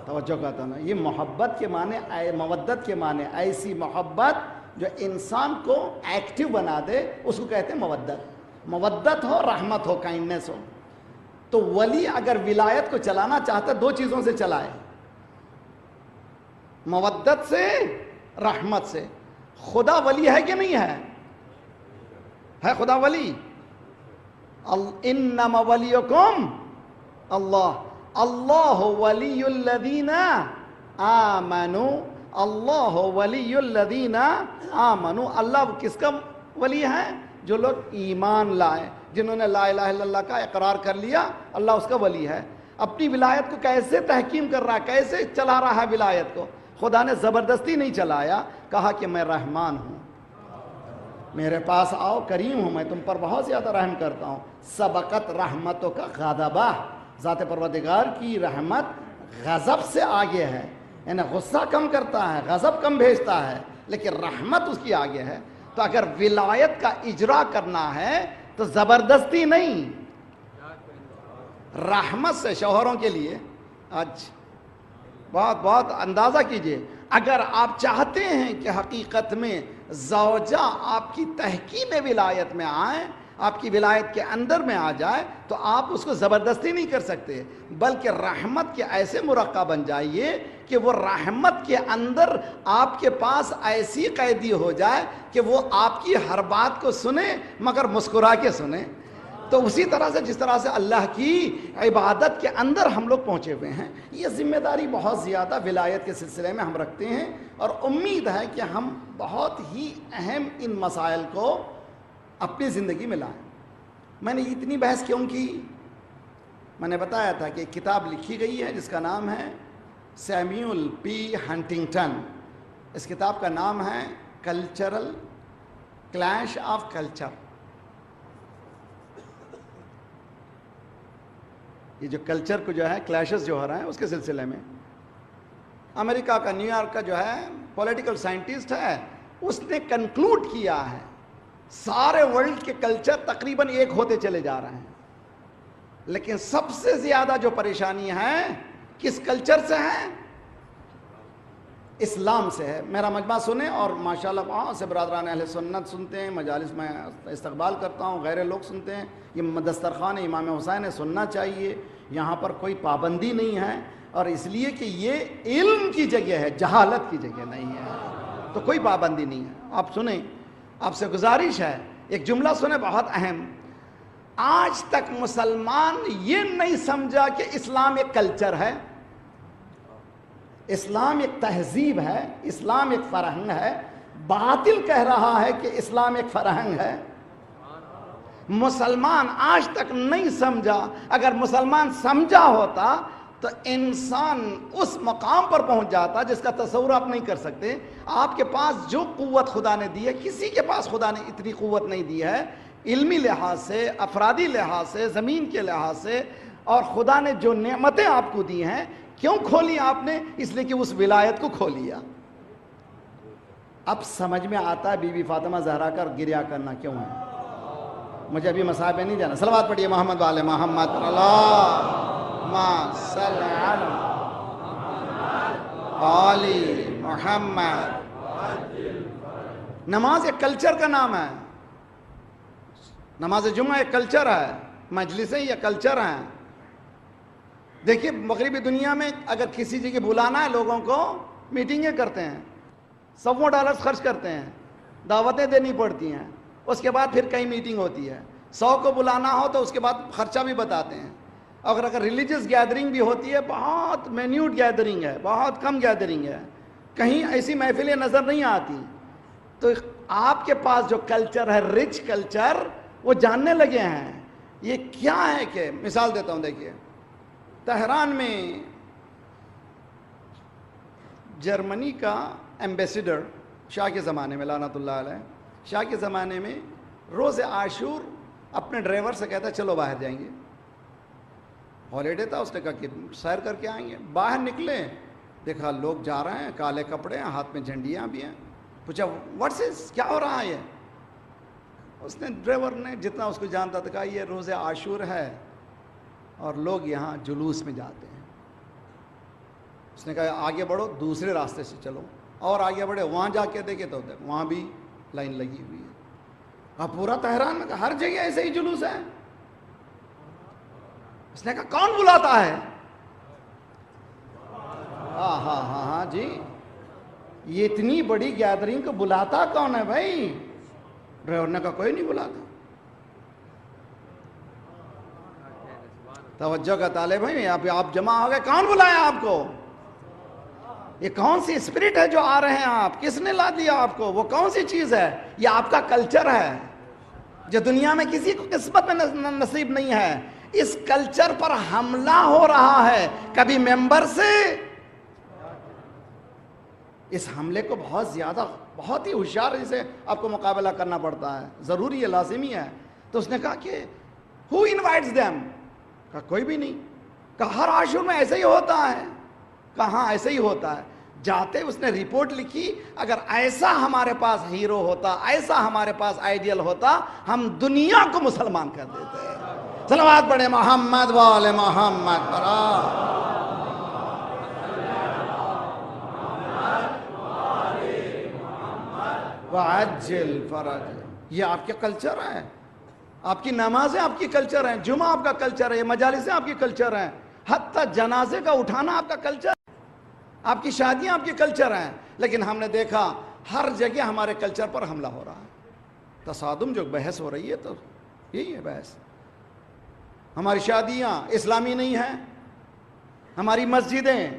توجہ کہتا ہوں نا، یہ محبت کے معنی، مودت کے معنی ایسی محبت جو انسان کو ایکٹیو بنا دے اس کو کہتے ہیں مودت. مودت ہو، رحمت ہو، کائنڈنس ہو. تو ولی اگر ولایت کو چلانا چاہتا ہے 2 چیزوں سے چلائے، مودت سے، رحمت سے. خدا ولی ہے کہ نہیں ہے؟ ہے خدا ولی. انما ولیکم اللہ، اللہ ولی الذین آمنوا، اللہ ولی الذین آمنوا. اللہ کس کا ولی ہے؟ جو لوگ ایمان لائے، جنہوں نے لا الہ الا اللہ کا اقرار کر لیا، اللہ اس کا ولی ہے. اپنی ولایت کو کیسے تحکیم کر رہا ہے، کیسے چلا رہا ہے ولایت کو؟ خدا نے زبردستی نہیں چلایا، کہا کہ میں رحمان ہوں، میرے پاس آؤ، کریم ہوں، میں تم پر بہت زیادہ رحم کرتا ہوں. سبقت رحمتوں کا غضبہ، ذات پروردگار کی رحمت غضب سے آگے ہے. یعنی غصہ کم کرتا ہے، غضب کم بھیجتا ہے، لیکن رحمت اس کی آگے ہے. تو اگر ولایت کا اجرا کرنا ہے تو زبردستی نہیں، رحمت سے. شوہروں کے لیے آج بہت اندازہ کیجئے، اگر آپ چاہتے ہیں کہ حقیقت میں زوجہ آپ کی تحکیم ولایت میں آئیں آپ کی ولایت کے اندر میں آ جائے تو آپ اس کو زبردستی نہیں کر سکتے، بلکہ رحمت کے ایسے مرقع بن جائیے کہ وہ رحمت کے اندر آپ کے پاس ایسی قیدی ہو جائے کہ وہ آپ کی ہر بات کو سنے مگر مسکرا کے سنے۔ تو اسی طرح سے جس طرح سے اللہ کی عبادت کے اندر ہم لوگ پہنچے ہوئے ہیں، یہ ذمہ داری بہت زیادہ ولایت کے سلسلے میں ہم رکھتے ہیں، اور امید ہے کہ ہم بہت ہی اہم ان مسائل کو اپنی زندگی میں لائیں۔ میں نے اتنی بحث کیوں کی؟ میں نے بتایا تھا کہ ایک کتاب لکھی گئی ہے جس کا نام ہے سیمیول پی ہنٹنگٹن۔ اس کتاب کا نام ہے کلچرل کلیش آف کلچر۔ یہ جو کلچر کو جو ہے کلیشز جو ہو رہے ہیں اس کے سلسلے میں، امریکہ کا نیو یارک کا جو ہے پولیٹیکل سائنٹسٹ ہے، اس نے کنکلوڈ کیا ہے سارے ورلڈ کے کلچر تقریباً ایک ہوتے چلے جا رہے ہیں، لیکن سب سے زیادہ جو پریشانی ہے کس کلچر سے ہے؟ اسلام سے ہے۔ میرا مجمع سنیں، اور ماشاءاللہ وہاں سے برادران اہل سنت سنتے ہیں، مجالس میں استقبال کرتا ہوں، غیر لوگ سنتے ہیں۔ یہ دسترخوان امام حسین ہے، سننا چاہیے، یہاں پر کوئی پابندی نہیں ہے، اور اس لیے کہ یہ علم کی جگہ ہے، جہالت کی جگہ نہیں ہے، تو کوئی پابندی نہیں ہے۔ آپ سنیں، آپ سے گزارش ہے، ایک جملہ سنیں بہت اہم۔ آج تک مسلمان یہ نہیں سمجھا کہ اسلام ایک کلچر ہے، اسلام ایک تہذیب ہے، اسلام ایک فرہنگ ہے۔ باطل کہہ رہا ہے کہ اسلام ایک فرہنگ ہے۔ مسلمان آج تک نہیں سمجھا۔ اگر مسلمان سمجھا ہوتا تو انسان اس مقام پر پہنچ جاتا جس کا تصور آپ نہیں کر سکتے۔ آپ کے پاس جو قوت خدا نے دی ہے، کسی کے پاس خدا نے اتنی قوت نہیں دی ہے، علمی لحاظ سے، افرادی لحاظ سے، زمین کے لحاظ سے، اور خدا نے جو نعمتیں آپ کو دی ہیں، کیوں کھولی آپ نے؟ اس لیے کہ اس ولایت کو کھولیا۔ اب سمجھ میں آتا ہے بی بی فاطمہ زہرا کا گریا کرنا کیوں ہے۔ مجھے ابھی مصاحب میں نہیں جانا، صلوات پڑھیے محمد والے محمد، اللہم صل علی آل محمد۔ نماز ایک کلچر کا نام ہے، نماز جمعہ ایک کلچر ہے، مجلسیں یہ کلچر ہیں۔ دیکھیے مغربی دنیا میں اگر کسی جگہ بلانا ہے لوگوں کو، میٹنگیں کرتے ہیں، سووں ڈالرز خرچ کرتے ہیں، دعوتیں دینی پڑتی ہیں، اس کے بعد پھر کئی میٹنگ ہوتی ہے۔ 100 کو بلانا ہو تو اس کے بعد خرچہ بھی بتاتے ہیں۔ اگر ریلیجس گیدرنگ بھی ہوتی ہے، بہت مینیوٹ گیدرنگ ہے، بہت کم گیدرنگ ہے، کہیں ایسی محفلیں نظر نہیں آتی۔ تو آپ کے پاس جو کلچر ہے، رچ کلچر، وہ جاننے لگے ہیں یہ کیا ہے۔ کہ مثال دیتا ہوں، دیکھیے تہران میں جرمنی کا ایمبیسیڈر شاہ کے زمانے میں، لعنت اللہ علیہ، شاہ کے زمانے میں روز عاشور اپنے ڈرائیور سے کہتا چلو باہر جائیں گے، ہالیڈے تھا، اس نے کہا کہ سیر کر کے آئیں گے۔ باہر نکلے، دیکھا لوگ جا رہے ہیں، کالے کپڑے ہیں، ہاتھ میں جھنڈیاں بھی ہیں۔ پوچھا واٹس از، کیا ہو رہا ہے یہ؟ اس نے ڈرائیور نے جتنا اس کو جانتا تھا کہا یہ روز عاشور ہے اور لوگ یہاں جلوس میں جاتے ہیں۔ اس نے کہا آگے بڑھو، دوسرے راستے سے چلو، اور آگے بڑھے، وہاں جا کے دیکھے تو وہاں بھی لائن لگی ہوئی ہے۔ پورا تہران میں ہر جگہ ایسے ہی جلوس ہے۔ اس نے کہا کون بلاتا ہے؟ ہاں ہاں ہاں ہاں جی، یہ اتنی بڑی گیدرنگ کو بلاتا کون ہے بھائی؟ ڈرائیور نے کہا کوئی نہیں بلاتا۔ توجہ کا طالب بھائی، آپ جمع ہو گئے، کون بلایا آپ کو؟ یہ کون سی اسپرٹ ہے جو آ رہے ہیں آپ؟ کس نے لا دیا آپ کو؟ وہ کون سی چیز ہے؟ یہ آپ کا کلچر ہے جو دنیا میں کسی کو قسمت میں نصیب نہیں ہے۔ اس کلچر پر حملہ ہو رہا ہے، کبھی ممبر سے۔ اس حملے کو بہت زیادہ، بہت ہی ہوشیاری سے آپ کو مقابلہ کرنا پڑتا ہے، ضروری ہے، لازمی ہے۔ تو اس نے کہا کہ who invites them؟ کہا کوئی بھی نہیں۔ کہا ہر عاشور میں ایسے ہی ہوتا ہے؟ کہا ہاں ایسے ہی ہوتا ہے۔ جاتے اس نے رپورٹ لکھی، اگر ایسا ہمارے پاس ہیرو ہوتا، ایسا ہمارے پاس آئیڈیل ہوتا، ہم دنیا کو مسلمان کر دیتے۔ صلوات پڑھے محمد والے محمد پر۔ وعجل فرج، یہ آپ کے کلچر ہے۔ آپ کی نمازیں آپ کی کلچر ہیں، جمعہ آپ کا کلچر ہے، یہ مجالسیں آپ کی کلچر ہیں، حتیٰ جنازے کا اٹھانا آپ کا کلچر، آپ کی شادیاں آپ کی کلچر ہیں. لیکن ہم نے دیکھا ہر جگہ ہمارے کلچر پر حملہ ہو رہا ہے. تصادم جو بحث ہو رہی ہے تو یہی ہے بحث. ہماری شادیاں اسلامی نہیں ہیں، ہماری مسجدیں،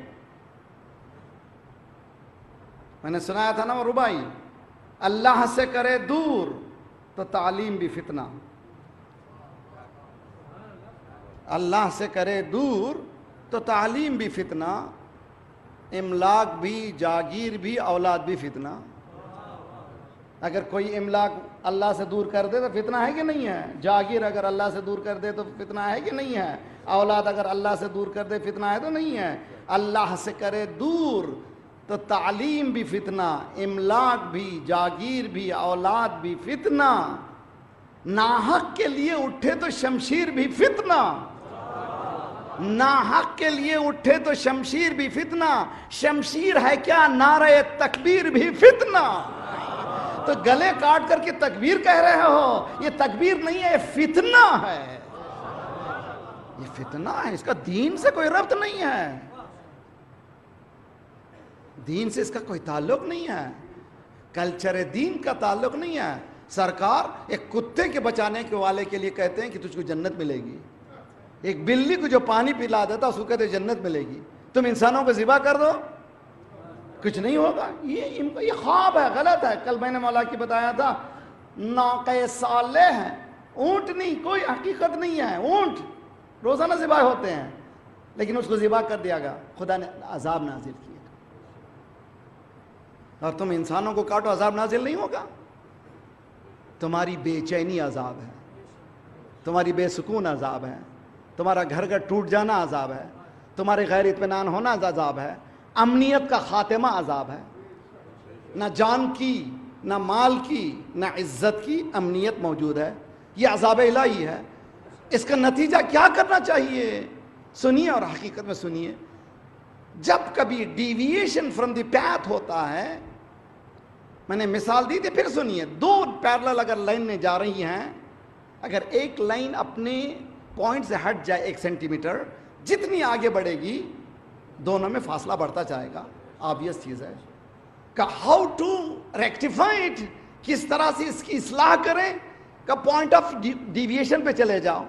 میں نے سنایا تھا نا وہ ربائی، اللہ سے کرے دور تو تعلیم بھی فتنہ، اللہ سے کرے دور تو تعلیم بھی فتنہ، املاک بھی، جاگیر بھی، اولاد بھی فتنہ. اگر کوئی املاک اللہ سے دور کر دے تو فتنہ ہے کہ نہیں ہے؟ جاگیر اگر اللہ سے دور کر دے تو فتنہ ہے کہ نہیں ہے؟ اولاد اگر اللہ سے دور کر دے فتنہ ہے تو نہیں ہے؟ اللہ سے کرے دور تو تعلیم بھی فتنہ، املاک بھی، جاگیر بھی، اولاد بھی فتنہ. ناحق کے لیے اٹھے تو شمشیر بھی فتنہ، ناحق کے لیے اٹھے تو شمشیر بھی فتنہ. شمشیر ہے کیا؟ نعرہ تکبیر بھی فتنہ. تو گلے کاٹ کر کے تکبیر کہہ رہے ہو، یہ تکبیر نہیں ہے، یہ فتنہ ہے. یہ فتنہ ہے، اس کا دین سے کوئی ربط نہیں ہے، دین سے اس کا کوئی تعلق نہیں ہے، کلچر دین کا تعلق نہیں ہے. سرکار ایک کتے کے بچانے کے والے کے لیے کہتے ہیں کہ تجھ کو جنت ملے گی. ایک بلی کو جو پانی پلا دیتا اس کو کہتے ہیں جنت ملے گی. تم انسانوں کو ذبح کر دو کچھ نہیں ہوگا. یہ خواب ہے، غلط ہے. کل میں نے مولا کی بتایا تھا، ناقہ صالح ہے، اونٹ نہیں، کوئی حقیقت نہیں ہے. اونٹ روزانہ ذبح ہوتے ہیں، لیکن اس کو ذبح کر دیا گیا، خدا نے عذاب نازل کیا. اور تم انسانوں کو کاٹو، عذاب نازل نہیں ہوگا؟ تمہاری بے چینی عذاب ہے، تمہاری بے سکون عذاب ہے، تمہارا گھر کا ٹوٹ جانا عذاب ہے، تمہارے غیر اطمینان ہونا عذاب ہے، امنیت کا خاتمہ عذاب ہے. نہ جان کی، نہ مال کی، نہ عزت کی امنیت موجود ہے. یہ عذاب الہی ہے. اس کا نتیجہ کیا کرنا چاہیے؟ سنیے اور حقیقت میں سنیے. جب کبھی ڈیویشن فرام دی پیتھ ہوتا ہے، میں نے مثال دی تھی، پھر سنیے. دو پیرلل اگر لائن میں جا رہی ہیں، اگر ایک لائن اپنے پوائنٹ سے ہٹ جائے 1 سینٹی میٹر، جتنی آگے بڑھے گی دونوں میں فاصلہ بڑھتا جائے گا. آبویس چیز ہے کہ ہاؤ ٹو ریکٹیفائی اٹ، کس طرح سے اس کی اصلاح کریں. کہ پوائنٹ آف ڈیویشن پہ چلے جاؤ،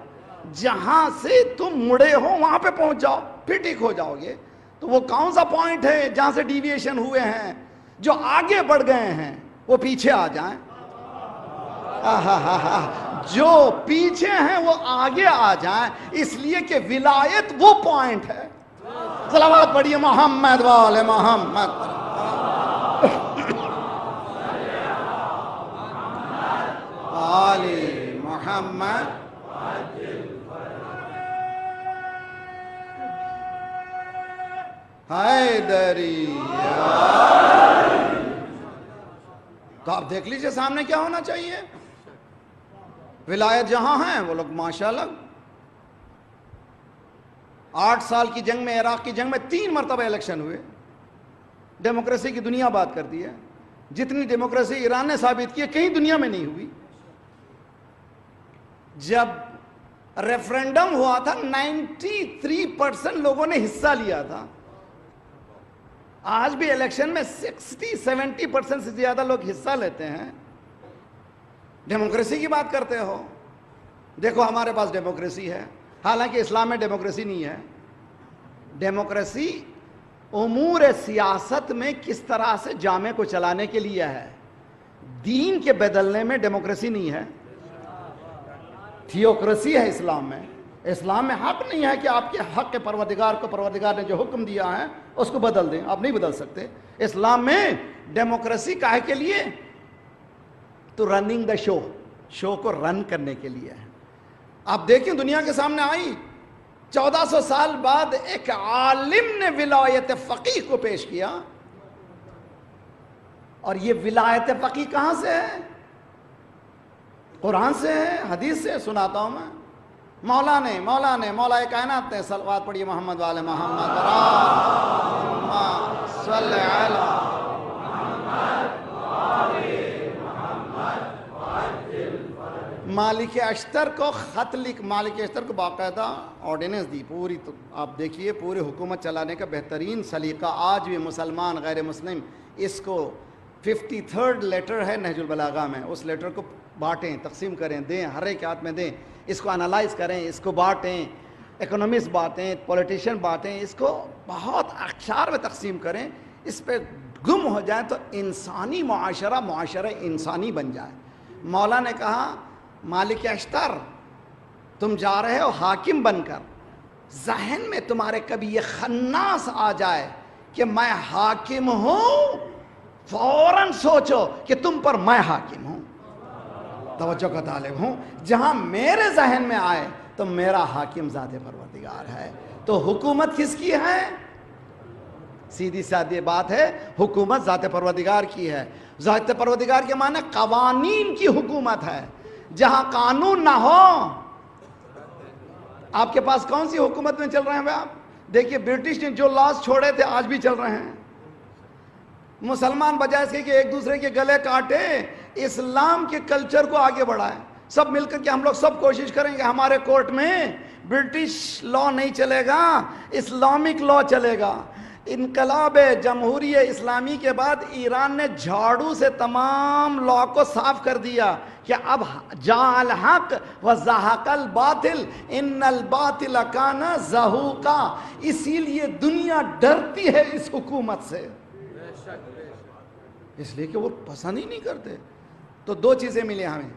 جہاں سے تم مڑے ہو وہاں پہ پہنچ جاؤ، پھر ٹھیک ہو جاؤ گے. تو وہ کون سا پوائنٹ ہے جہاں سے ڈیویشن ہوئے ہیں؟ جو آگے بڑھ گئے ہیں وہ پیچھے آ جائیں. جو پیچھے ہیں وہ آگے آ جائیں، اس لیے کہ ولایت وہ پوائنٹ ہے. صلوات پڑھیے محمد والے محمد. آل محمد. حیدری. تو آپ دیکھ لیجئے سامنے کیا ہونا چاہیے. ولایت جہاں ہیں وہ لوگ ماشاءاللہ 8 سال کی جنگ میں، عراق کی جنگ میں 3 مرتبہ الیکشن ہوئے. ڈیموکریسی کی دنیا بات کرتی ہے. جتنی ڈیموکریسی ایران نے ثابت کی ہے کہیں دنیا میں نہیں ہوئی. جب ریفرنڈم ہوا تھا 93% لوگوں نے حصہ لیا تھا. آج بھی الیکشن میں 60-70% سے زیادہ لوگ حصہ لیتے ہیں. ڈیموکریسی کی بات کرتے ہو. دیکھو ہمارے پاس ڈیموکریسی ہے، حالانکہ اسلام میں ڈیموکریسی نہیں ہے. ڈیموکریسی امور سیاست میں کس طرح سے جامع کو چلانے کے لیے ہے، دین کے بدلنے میں ڈیموکریسی نہیں ہے. تھیوکریسی ہے اسلام میں. اسلام میں حق نہیں ہے کہ آپ کے حق کے پروردگار کو پروردگار نے جو حکم دیا ہے اس کو بدل دیں. آپ نہیں بدل سکتے. اسلام میں ڈیموکریسی کاہے کے لیے؟ تو رننگ دا شو کو رن کرنے کے لیے ہے. آپ دیکھیں دنیا کے سامنے آئی 1400 سال بعد ایک عالم نے ولایت فقیہ کو پیش کیا. اور یہ ولایت فقیہ کہاں سے ہے؟ قرآن سے ہے، حدیث سے. سناتا ہوں میں. مولا کائنات نے صلوات پڑھی محمد والے محمد. صلی علی مالک اشتر کو خط مالک اشتر کو باقاعدہ آرڈیننس دی پوری. تو آپ دیکھیے پورے حکومت چلانے کا بہترین سلیقہ آج بھی مسلمان غیر مسلم اس کو 53rd لیٹر ہے نہج البلاغہ میں, اس لیٹر کو بانٹیں, تقسیم کریں, دیں, ہر ایک ہاتھ میں دیں, اس کو انالائز کریں, اس کو بانٹیں, اکنومسٹ بانٹیں, پولیٹیشین بانٹیں, اس کو بہت اقشار میں تقسیم کریں, اس پہ گم ہو جائیں تو انسانی معاشرہ انسانی بن جائے. مولا نے کہا مالک اشتر تم جا رہے ہو حاکم بن کر, ذہن میں تمہارے کبھی یہ خناس آ جائے کہ میں حاکم ہوں, فوراً سوچو کہ تم پر میں حاکم ہوں, توجہ کا طالب ہوں. جہاں میرے ذہن میں آئے تو میرا حاکم ذات پروردگار ہے. تو حکومت کس کی ہے؟ سیدھی سادھی بات ہے, حکومت ذات پروردگار کی ہے. ذات پروردگار کے معنی قوانین کی حکومت ہے. جہاں قانون نہ ہو, آپ کے پاس کون سی حکومت میں چل رہے ہیں آپ دیکھیے, برٹش نے جو لاز چھوڑے تھے آج بھی چل رہے ہیں. مسلمان بجائے اس کے کہ ایک دوسرے کے گلے کاٹے, اسلام کے کلچر کو آگے بڑھائے. سب مل کر کے ہم لوگ سب کوشش کریں کہ ہمارے کورٹ میں برٹش لا نہیں چلے گا, اسلامک لا چلے گا. انقلاب جمہوری اسلامی کے بعد ایران نے جھاڑو سے تمام لا کو صاف کر دیا کہ اب جاء الحق وزہق الباطل ان الباطل کان زہوقا. اسی لیے دنیا ڈرتی ہے اس حکومت سے, اس لیے کہ وہ پسند ہی نہیں کرتے. تو دو چیزیں ملی ہمیں,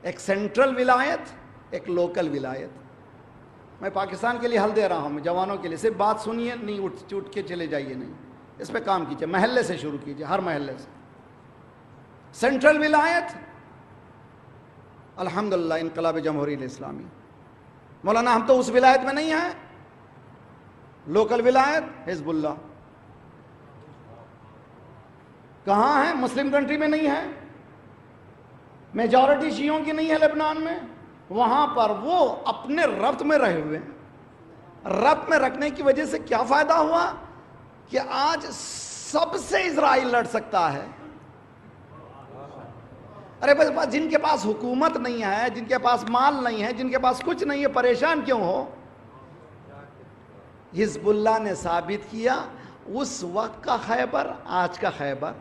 ایک سینٹرل ولایت, ایک لوکل ولایت. میں پاکستان کے لیے حل دے رہا ہوں, میں جوانوں کے لیے, صرف بات سنیے, نہیں اٹھ کے چلے جائیے, نہیں, اس پہ کام کیجیے, محلے سے شروع کیجیے, ہر محلے سے. سینٹرل ولایت الحمدللہ انقلاب جمہوری اسلامی. مولانا ہم تو اس ولایت میں نہیں ہیں. لوکل ولایت حزب اللہ کہاں ہے؟ مسلم کنٹری میں نہیں ہے, میجورٹی شیعوں کی نہیں ہے لبنان میں. وہاں پر وہ اپنے ربط میں رہے ہوئے ہیں. ربط میں رکھنے کی وجہ سے کیا فائدہ ہوا کہ آج سب سے اسرائیل لڑ سکتا ہے. ارے بس جن کے پاس حکومت نہیں ہے, جن کے پاس مال نہیں ہے, جن کے پاس کچھ نہیں ہے, پریشان کیوں ہو؟ حزب اللہ نے ثابت کیا اس وقت کا خیبر آج کا خیبر,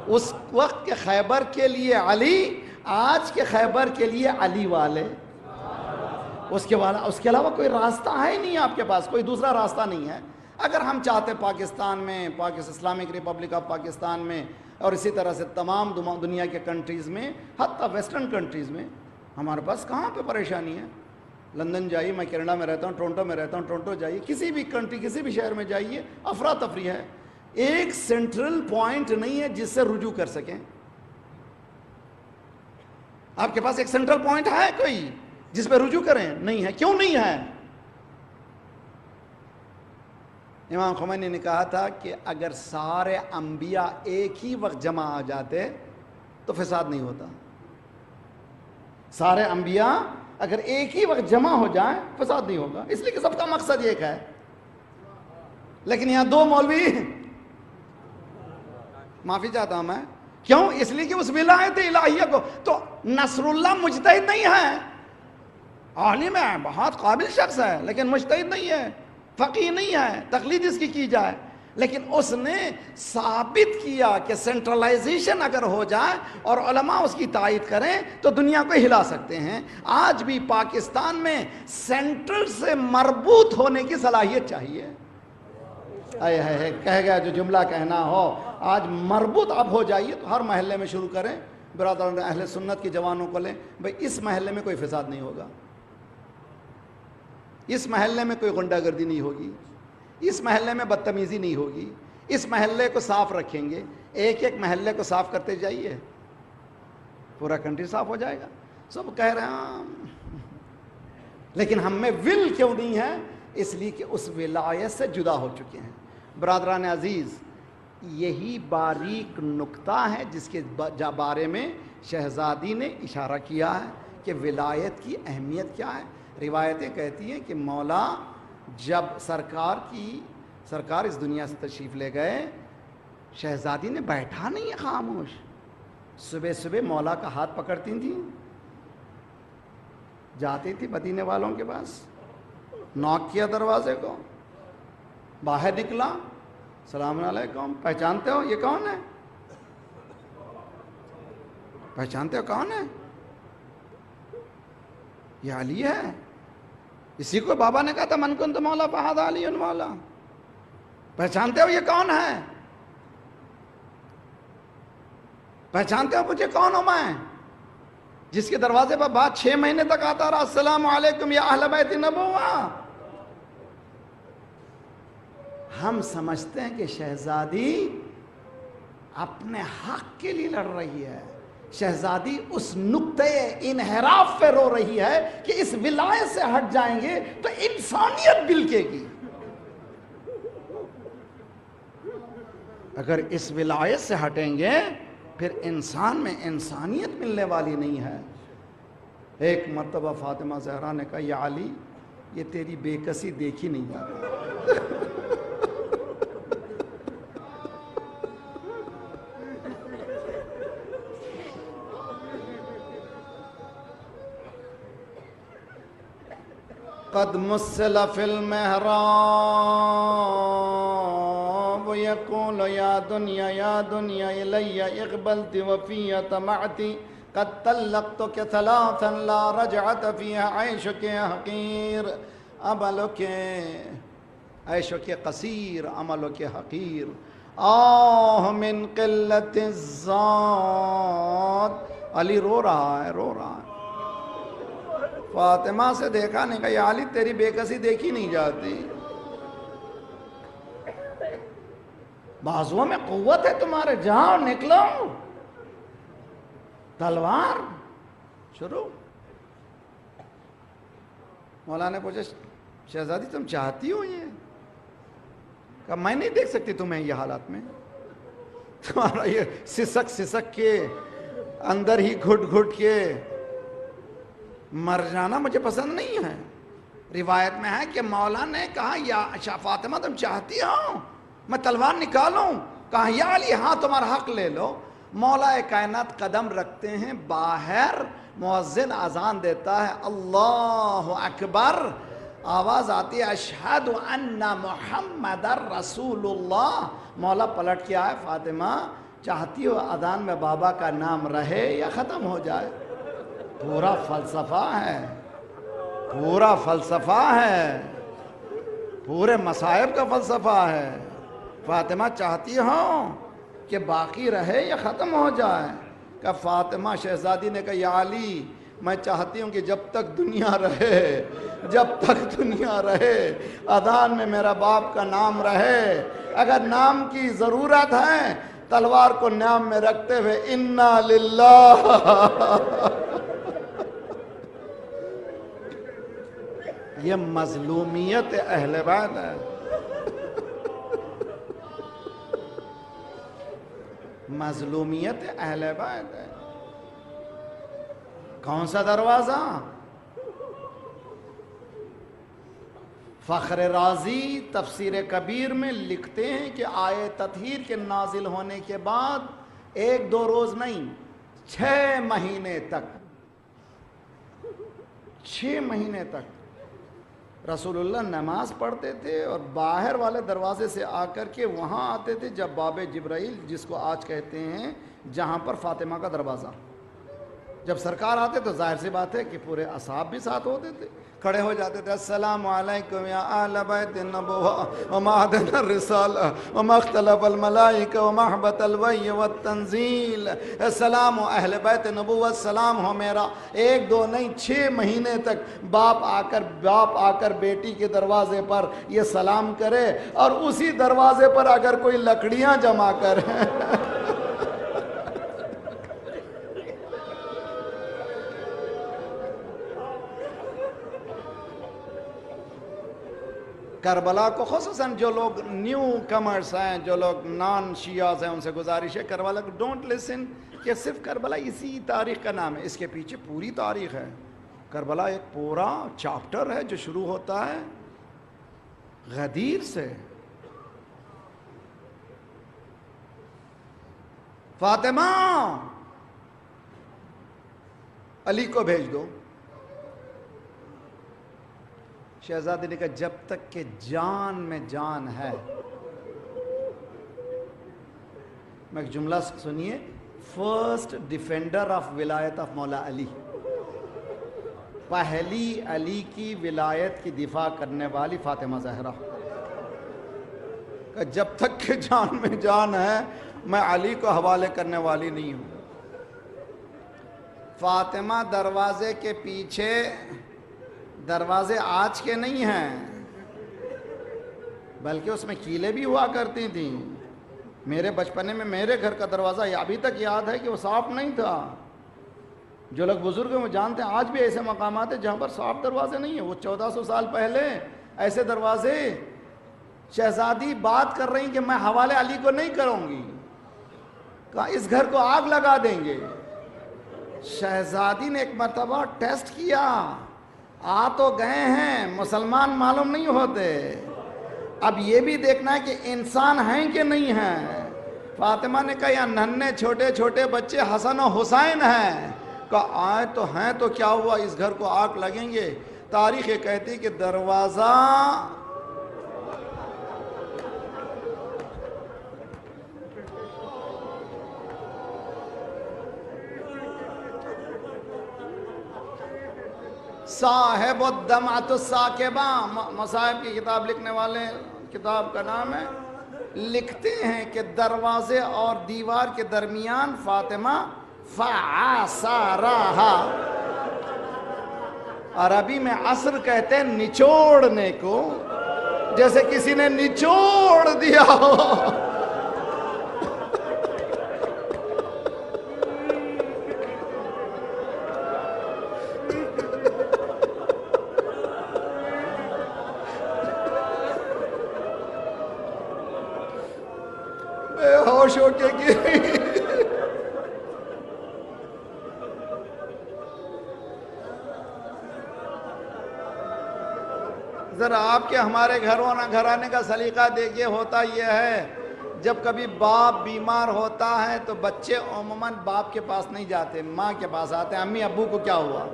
اس وقت کے خیبر کے لیے علی, آج کے خیبر کے لیے علی والے. اس کے علاوہ کوئی راستہ ہے ہی نہیں آپ کے پاس, کوئی دوسرا راستہ نہیں ہے. اگر ہم چاہتے پاکستان میں, اسلامک ریپبلک آف پاکستان میں, اور اسی طرح سے تمام دنیا کے کنٹریز میں, حتیٰ ویسٹرن کنٹریز میں, ہمارے پاس کہاں پہ پریشانی ہے. لندن جائیے, میں کینیڈا میں رہتا ہوں, ٹورنٹو میں رہتا ہوں, ٹورنٹو جائیے, کسی بھی کنٹری, کسی بھی شہر میں جائیے, افراتفری ہے. ایک سینٹرل پوائنٹ نہیں ہے جس سے رجوع کر سکیں. آپ کے پاس ایک سینٹرل پوائنٹ ہے کوئی جس پہ رجوع کریں؟ نہیں ہے. کیوں نہیں ہے؟ امام خمینی نے کہا تھا کہ اگر سارے انبیاء ایک ہی وقت جمع آ جاتے تو فساد نہیں ہوتا. سارے انبیاء اگر ایک ہی وقت جمع ہو جائیں فساد نہیں ہوگا, اس لیے کہ سب کا مقصد ایک ہے. لیکن یہاں دو مولوی, معافی چاہتا ہوں میں, کیوں؟ اس لیے کہ اس ولایت الہیہ کو, تو نصر اللہ مجتہد نہیں ہے, عالم ہے, بہت قابل شخص ہے, لیکن مجتہد نہیں ہے, فقیہ نہیں ہے, تقلید اس کی جائے. لیکن اس نے ثابت کیا کہ سینٹرلائزیشن اگر ہو جائے اور علماء اس کی تائید کریں تو دنیا کو ہلا سکتے ہیں. آج بھی پاکستان میں سینٹرل سے مربوط ہونے کی صلاحیت چاہیے. کہہ گیا جو جملہ کہنا ہو, آج مربوط اب ہو جائیے. تو ہر محلے میں شروع کریں, برادران اہل سنت کے جوانوں کو لیں, بھئی اس محلے میں کوئی فساد نہیں ہوگا, اس محلے میں کوئی غنڈہ گردی نہیں ہوگی, اس محلے میں بدتمیزی نہیں ہوگی, اس محلے کو صاف رکھیں گے. ایک ایک محلے کو صاف کرتے جائیے, پورا کنٹری صاف ہو جائے گا. سب کہہ رہے ہیں, لیکن ہم میں ول کیوں نہیں ہے؟ اس لیے کہ اس ولایت سے جدا ہو چکے ہیں. برادران عزیز, یہی باریک نکتہ ہے جس کے بارے میں شہزادی نے اشارہ کیا ہے کہ ولایت کی اہمیت کیا ہے. روایتیں کہتی ہیں کہ مولا جب سرکار اس دنیا سے تشریف لے گئے, شہزادی نے بیٹھا نہیں ہے خاموش, صبح صبح مولا کا ہاتھ پکڑتی تھیں, جاتی تھی مدینے والوں کے پاس، نوک کیا دروازے کو، باہر نکلا، السلام علیکم، پہچانتے ہو یہ کون ہے؟ پہچانتے ہو کون ہے؟ یہ علی ہے، اسی کو بابا نے کہا تھا من کنت مولا فہذا علی مولا۔ پہچانتے ہو یہ کون ہے؟ پہچانتے ہو مجھے کون ہوں میں؟ جس کے دروازے پر بات 6 مہینے تک آتا رہا، السلام علیکم یا اہل بیت نبوہ۔ ہم سمجھتے ہیں کہ شہزادی اپنے حق کے لیے لڑ رہی ہے، شہزادی اس نقطۂ انحراف پہ رو رہی ہے کہ اس ولایت سے ہٹ جائیں گے تو انسانیت بلکے گی، اگر اس ولایت سے ہٹیں گے پھر انسان میں انسانیت ملنے والی نہیں ہے۔ ایک مرتبہ فاطمہ زہرا نے کہا یا علی یہ تیری بے کسی دیکھی نہیں جاتی۔ قد مسل فی المحراب یقول یا دنیا الی اقبلت وفی طمعتی قد طلقتک ثلاثا لا رجعت فیها عیشک حقیر عملک عیشک قصیر عملک حقیر آہ من قلت الزاد۔ علی رو رہا ہے، رو رہا ہے۔ فاطمہ سے دیکھا نہیں کہ یا علی تیری بے کسی دیکھی نہیں جاتی، بازوؤں میں قوت ہے تمہارے، جاؤ نکلو، تلوار شروع۔ مولا نے پوچھا شہزادی تم چاہتی ہو یہ؟ کہا میں نہیں دیکھ سکتی تمہیں یہ حالات میں، تمہارا یہ سسک سسک کے اندر ہی گھٹ گھٹ کے مر جانا مجھے پسند نہیں ہے۔ روایت میں ہے کہ مولا نے کہا یا فاطمہ تم چاہتی ہو میں تلوار نکالوں؟ کہا یا علی ہاں تمہارا حق لے لو۔ مولا کائنات قدم رکھتے ہیں باہر، مؤذن اذان دیتا ہے اللہ اکبر، آواز آتی ہے اشہد ان محمد رسول اللہ۔ مولا پلٹ کے آئے فاطمہ چاہتی ہو اذان میں بابا کا نام رہے یا ختم ہو جائے؟ پورا فلسفہ ہے، پورا فلسفہ ہے، پورے مصائب کا فلسفہ ہے۔ فاطمہ چاہتی ہو کہ باقی رہے یا ختم ہو جائے؟ کہ فاطمہ شہزادی نے کہا یا علی میں چاہتی ہوں کہ جب تک دنیا رہے، جب تک دنیا رہے اذان میں میرا باپ کا نام رہے، اگر نام کی ضرورت ہے تلوار کو نام میں رکھتے ہوئے انا للہ۔ یہ مظلومیت اہل بیت ہے، مظلومیت اہل بیت ہے۔ کون سا دروازہ؟ فخر رازی تفسیر کبیر میں لکھتے ہیں کہ آیے تطہیر کے نازل ہونے کے بعد 1-2 روز نہیں 6 مہینے تک، 6 مہینے تک رسول اللہ نماز پڑھتے تھے اور باہر والے دروازے سے آ کر کے وہاں آتے تھے جب باب جبرائیل جس کو آج کہتے ہیں جہاں پر فاطمہ کا دروازہ، جب سرکار آتے تو ظاہر سی بات ہے کہ پورے اصحاب بھی ساتھ ہوتے تھے، کھڑے ہو جاتے تھے السلام علیکم یا اہل بیت النبوہ ومعدن الرسالہ وما اختلف الملائکہ ومحبت الوحی والتنزیل۔ السلام اہل بیت نبوت، سلام ہو میرا۔ 1-2 نہیں 6 مہینے تک باپ آ کر بیٹی کے دروازے پر یہ سلام کرے، اور اسی دروازے پر اگر کوئی لکڑیاں جمع کرے کربلا کو خصوصاً جو لوگ نیو کمرز ہیں، جو لوگ نان شیعاز ہیں، ان سے گزارش ہے کربلا کو ڈونٹ لسن کہ صرف کربلا اسی تاریخ کا نام ہے، اس کے پیچھے پوری تاریخ ہے۔ کربلا ایک پورا چاپٹر ہے جو شروع ہوتا ہے غدیر سے۔ فاطمہ علی کو بھیج دو، شہزادی نے کہا جب تک کہ جان میں جان ہے. میں ایک جملہ سنیے. فرسٹ ڈیفینڈر آف ولایت آف مولا علی, پہلی علی کی ولایت کی دفاع کرنے والی فاطمہ زہرا. کہ جب تک کہ جان میں جان ہے میں علی کو حوالے کرنے والی نہیں ہوں. فاطمہ دروازے کے پیچھے, دروازے آج کے نہیں ہیں بلکہ اس میں کیلیں بھی ہوا کرتی تھیں. میرے بچپنے میں میرے گھر کا دروازہ ابھی تک یاد ہے کہ وہ صاف نہیں تھا. جو لوگ بزرگ ہیں وہ جانتے ہیں آج بھی ایسے مقامات ہیں جہاں پر صاف دروازے نہیں ہیں. وہ 1400 سال پہلے ایسے دروازے. شہزادی بات کر رہی کہ میں حوالے علی کو نہیں کروں گی, کہا اس گھر کو آگ لگا دیں گے. شہزادی نے ایک مرتبہ ٹیسٹ کیا, آ تو گئے ہیں مسلمان معلوم نہیں ہوتے, اب یہ بھی دیکھنا ہے کہ انسان ہیں کہ نہیں ہیں. فاطمہ نے کہا یا ننھے چھوٹے چھوٹے بچے حسن و حسین ہیں. کہا آئے تو ہیں تو کیا ہوا, اس گھر کو آگ لگیں گے. تاریخ یہ کہتی کہ دروازہ صاحب الدمعۃ الثاقبہ, مصائب کی کتاب لکھنے والے, کتاب کا نام ہے, لکھتے ہیں کہ دروازے اور دیوار کے درمیان فاطمہ فعصرہا, عربی میں عصر کہتے ہیں نچوڑنے کو, جیسے کسی نے نچوڑ دیا ہو. بے ہوش ہو کے گری. ذرا آپ کے ہمارے گھرانے کا سلیقہ دیکھیے. ہوتا یہ ہے جب کبھی باپ بیمار ہوتا ہے تو بچے عموماً باپ کے پاس نہیں جاتے, ماں کے پاس آتے ہیں, امی ابو کو کیا ہوا.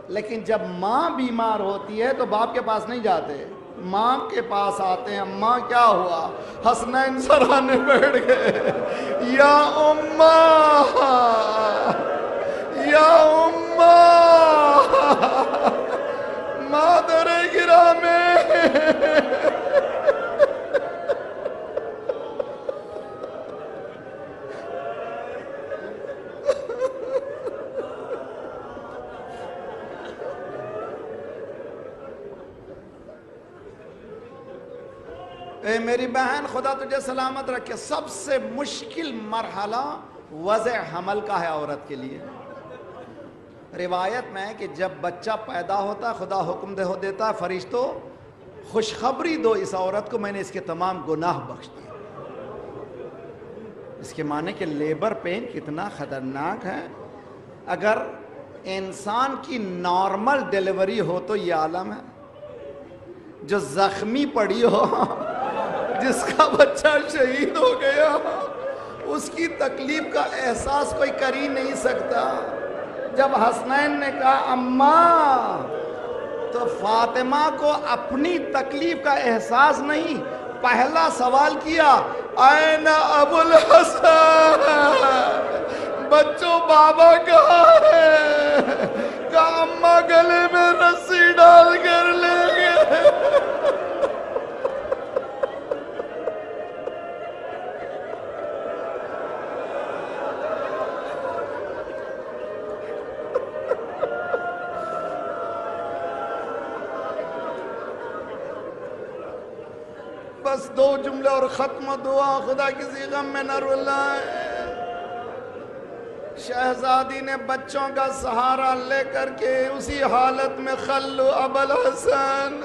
لیکن جب ماں بیمار ہوتی ہے تو باپ کے پاس نہیں جاتے, ماں کے پاس آتے ہیں. ماں کیا ہوا, حسنین سرانے بیٹھ گئے. یا اماں یا اماں مادر گرامی. اے میری بہن خدا تجھے سلامت رکھے. سب سے مشکل مرحلہ وضع حمل کا ہے عورت کے لیے. روایت میں ہے کہ جب بچہ پیدا ہوتا ہے خدا حکم دیتا ہے فرشتوں خوشخبری دو اس عورت کو, میں نے اس کے تمام گناہ بخش دیے. اس کے معنی کہ لیبر پین کتنا خطرناک ہے. اگر انسان کی نارمل ڈیلیوری ہو تو یہ عالم ہے, جو زخمی پڑی ہو, جس کا بچہ شہید ہو گیا, اس کی تکلیف کا احساس کوئی کر ہی نہیں سکتا. جب حسنین نے کہا اماں, تو فاطمہ کو اپنی تکلیف کا احساس نہیں, پہلا سوال کیا این ابو الحسن, بچوں بابا کہاں ہے. کہا اماں گلے میں رسی ڈال کر لے گئے. بس 2 جملے اور ختم دعا, خدا کسی غم میں نہ رلائے. شہزادی نے بچوں کا سہارا لے کر کے اسی حالت میں خلو ابو الحسن,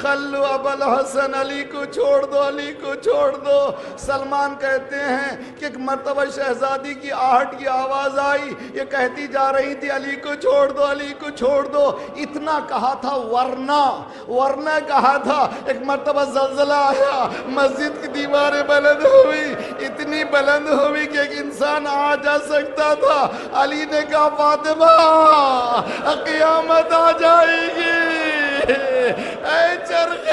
خلو ابو الحسن, علی کو چھوڑ دو, علی کو چھوڑ دو. سلمان کہتے ہیں کہ ایک مرتبہ شہزادی کی آہٹ کی آواز آئی, یہ کہتی جا رہی تھی علی کو چھوڑ دو, علی کو چھوڑ دو. اتنا کہا تھا ورنہ کہا تھا. ایک مرتبہ زلزلہ آیا, مسجد کی دیواریں بلند ہوئی, اتنی بلند ہوئی کہ ایک انسان آ جا سکتا تھا. علی نے کہا فاطمہ قیامت آ جائے گی. اے چرخ